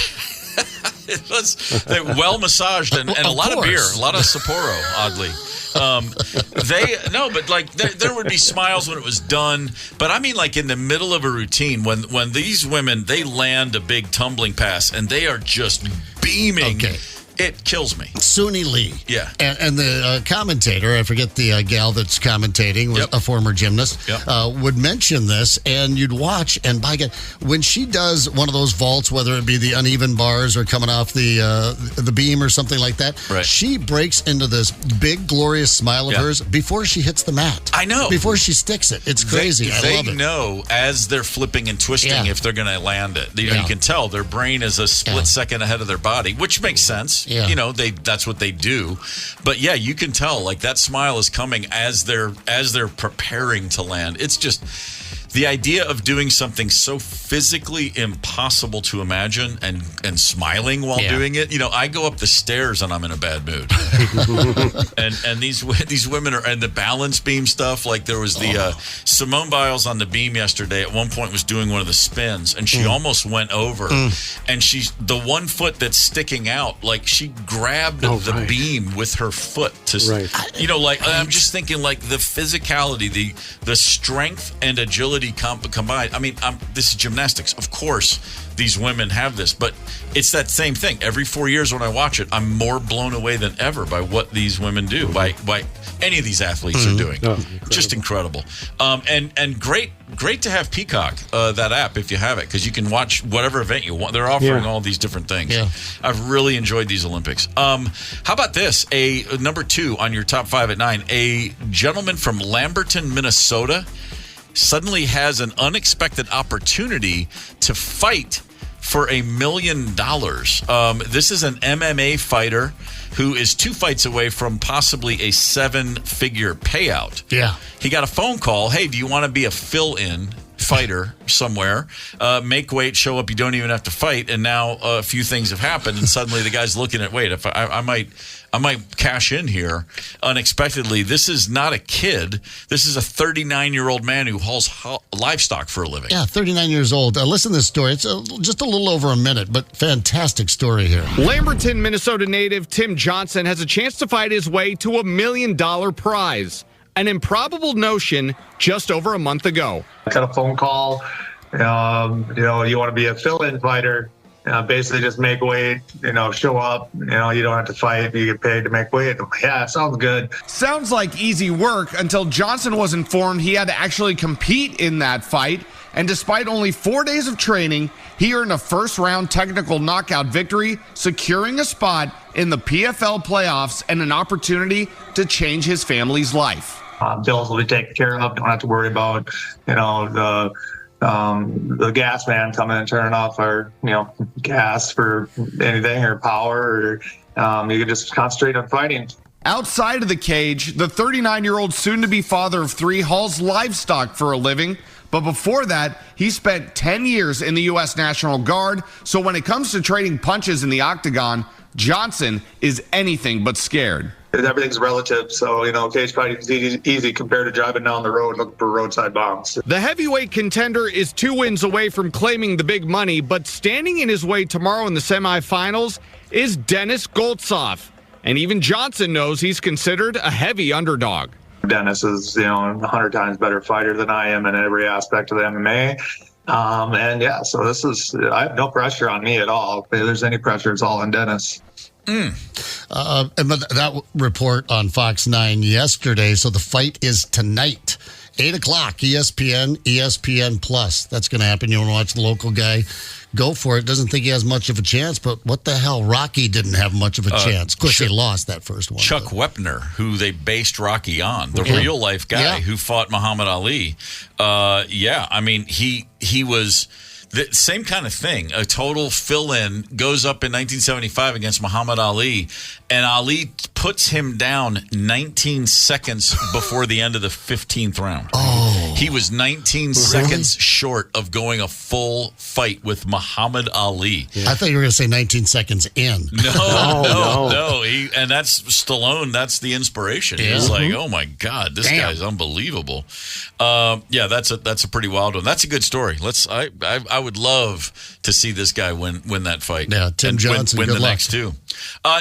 They were well massaged and a lot of beer, a lot of Sapporo, oddly. There would be smiles when it was done, but I mean, like in the middle of a routine, when these women, they land a big tumbling pass and they are just beaming. Okay. It kills me. Suni Lee. Yeah. And the commentator, I forget the gal that's commentating, was a former gymnast, would mention this, and you'd watch, and by God, when she does one of those vaults, whether it be the uneven bars or coming off the beam or something like that, she breaks into this big, glorious smile of hers before she hits the mat. I know. Before she sticks it. It's crazy. I love it. They know as they're flipping and twisting if they're going to land it. You can tell their brain is a split second ahead of their body, which makes sense. Yeah. That's what they do. But yeah, you can tell like that smile is coming as they're preparing to land. It's just the idea of doing something so physically impossible to imagine and smiling while doing it. I go up the stairs and I'm in a bad mood. and these women are, and the balance beam stuff, like there was the Simone Biles on the beam yesterday at one point was doing one of the spins and she almost went over and she's the one foot that's sticking out, like she grabbed the beam with her foot to I'm just thinking like the physicality, the strength and agility combined. I mean, this is gymnastics. Of course, these women have this, but it's that same thing. Every 4 years when I watch it, I'm more blown away than ever by what these women do, by any of these athletes are doing. Just incredible. And great to have Peacock, that app, if you have it, because you can watch whatever event you want. They're offering all these different things. Yeah. I've really enjoyed these Olympics. How about this? A number 2 on your top 5 at 9, a gentleman from Lamberton, Minnesota, suddenly has an unexpected opportunity to fight for $1 million. This is an MMA fighter who is 2 fights away from possibly a 7-figure payout. Yeah. He got a phone call. Hey, do you want to be a fill-in fighter somewhere? Make weight, show up. You don't even have to fight. And now a few things have happened, and suddenly the guy's looking at, wait, if I might cash in here unexpectedly. This is not a kid. This is a 39-year-old man who hauls livestock for a living. Yeah, 39 years old. Listen to this story. It's just a little over a minute, but fantastic story here. Lamberton, Minnesota native Tim Johnson has a chance to fight his way to $1 million prize. An improbable notion just over a month ago. I got a phone call. You want to be a fill-in fighter. Basically just make weight, show up, you don't have to fight, you get paid to make weight. Yeah, sounds good. Sounds like easy work until Johnson was informed he had to actually compete in that fight. And despite only 4 days of training, he earned a first-round technical knockout victory, securing a spot in the PFL playoffs and an opportunity to change his family's life. Bills will be taken care of. Don't have to worry about, the gas man coming and turning off our, gas for anything or power, or you can just concentrate on fighting. Outside of the cage, the 39-year-old soon-to-be father of 3 hauls livestock for a living. But before that, he spent 10 years in the U.S. National Guard. So when it comes to trading punches in the octagon, Johnson is anything but scared. Everything's relative, so, cage fighting is easy compared to driving down the road looking for roadside bombs. The heavyweight contender is 2 wins away from claiming the big money, but standing in his way tomorrow in the semifinals is Dennis Goltsov. And even Johnson knows he's considered a heavy underdog. Dennis is, 100 times better fighter than I am in every aspect of the MMA. So this is, I have no pressure on me at all. If there's any pressure, it's all on Dennis. But that report on Fox 9 yesterday, so the fight is tonight, 8 o'clock, ESPN Plus. That's going to happen. You want to watch the local guy? Go for it. Doesn't think he has much of a chance, but what the hell? Rocky didn't have much of a chance. Of course, they lost that first one. Chuck Wepner, who they based Rocky on, the real-life guy who fought Muhammad Ali. He was the same kind of thing. A total fill-in, goes up in 1975 against Muhammad Ali, and Ali puts him down 19 seconds before the end of the 15th round. Oh. He was 19 seconds short of going a full fight with Muhammad Ali. Yeah. I thought you were going to say 19 seconds in. No. And that's Stallone. That's the inspiration. Yeah. He's like, oh my God, this guy's unbelievable. That's a pretty wild one. That's a good story. I would love to see this guy win that fight. Yeah, Tim Johnson. Win good the luck. next two.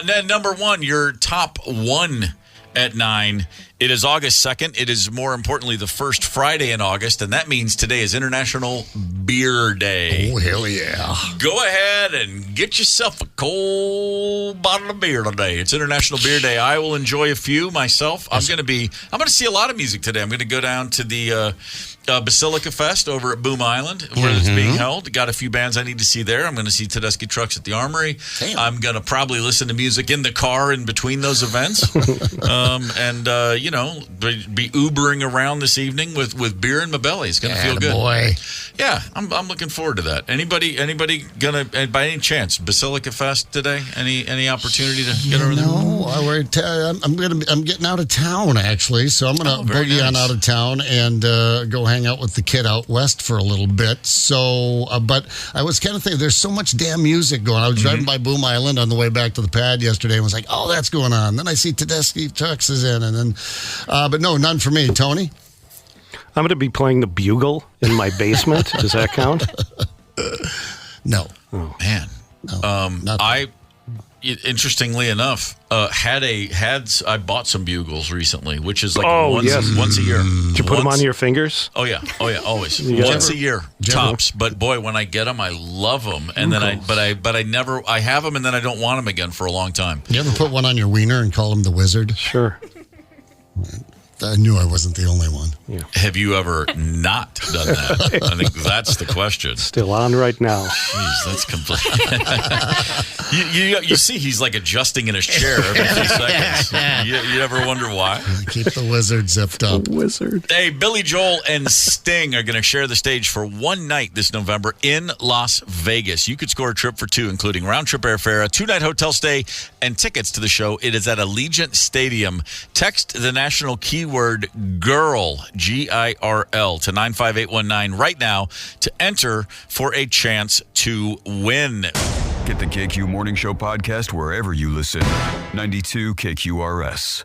Then number one, your top one at 9. It is August 2nd. It is, more importantly, the first Friday in August, and that means today is International Beer Day. Oh, hell yeah. Go ahead and get yourself a cold bottle of beer today. It's International Beer Day. I will enjoy a few myself. I'm going to see a lot of music today. I'm going to go down to the Basilica Fest over at Boom Island, where it's being held. Got a few bands I need to see there. I'm going to see Tedeschi Trucks at the Armory. Damn. I'm going to probably listen to music in the car in between those events. Be Ubering around this evening with beer in my belly. It's going to feel good. Boy. Yeah, I'm looking forward to that. Anybody gonna, by any chance, Basilica Fest today? Any opportunity to get over there? No, I'm getting out of town actually, so I'm gonna boogie on out of town and go hang out with the kid out west for a little bit. So, but I was kind of thinking, there's so much damn music going on. I was driving by Boom Island on the way back to the pad yesterday and was like, oh, that's going on. Then I see Tedeschi Trucks is in, and then, but no, none for me. Tony? I'm going to be playing the bugle in my basement. Does that count? No. Oh man. No, interestingly enough, I bought some bugles recently, which is like once a year. Did you put them on your fingers? Oh yeah, always. Once a year, tops. But boy, when I get them, I love them. And then I have them, and then I don't want them again for a long time. You ever put one on your wiener and call him the Wizard? Sure. I knew I wasn't the only one. Yeah. Have you ever not done that? I think that's the question. Still on right now. Jeez, that's complete. you see, he's like adjusting in his chair every few seconds. You ever wonder why? Keep the wizard zipped up. Wizard. Hey, Billy Joel and Sting are going to share the stage for one night this November in Las Vegas. You could score a trip for two, including round-trip airfare, a 2-night hotel stay, and tickets to the show. It is at Allegiant Stadium. Text the national keyword GIRL, GIRL, to 95819 right now to enter for a chance to win. Get the KQ Morning Show podcast wherever you listen. 92 KQRS.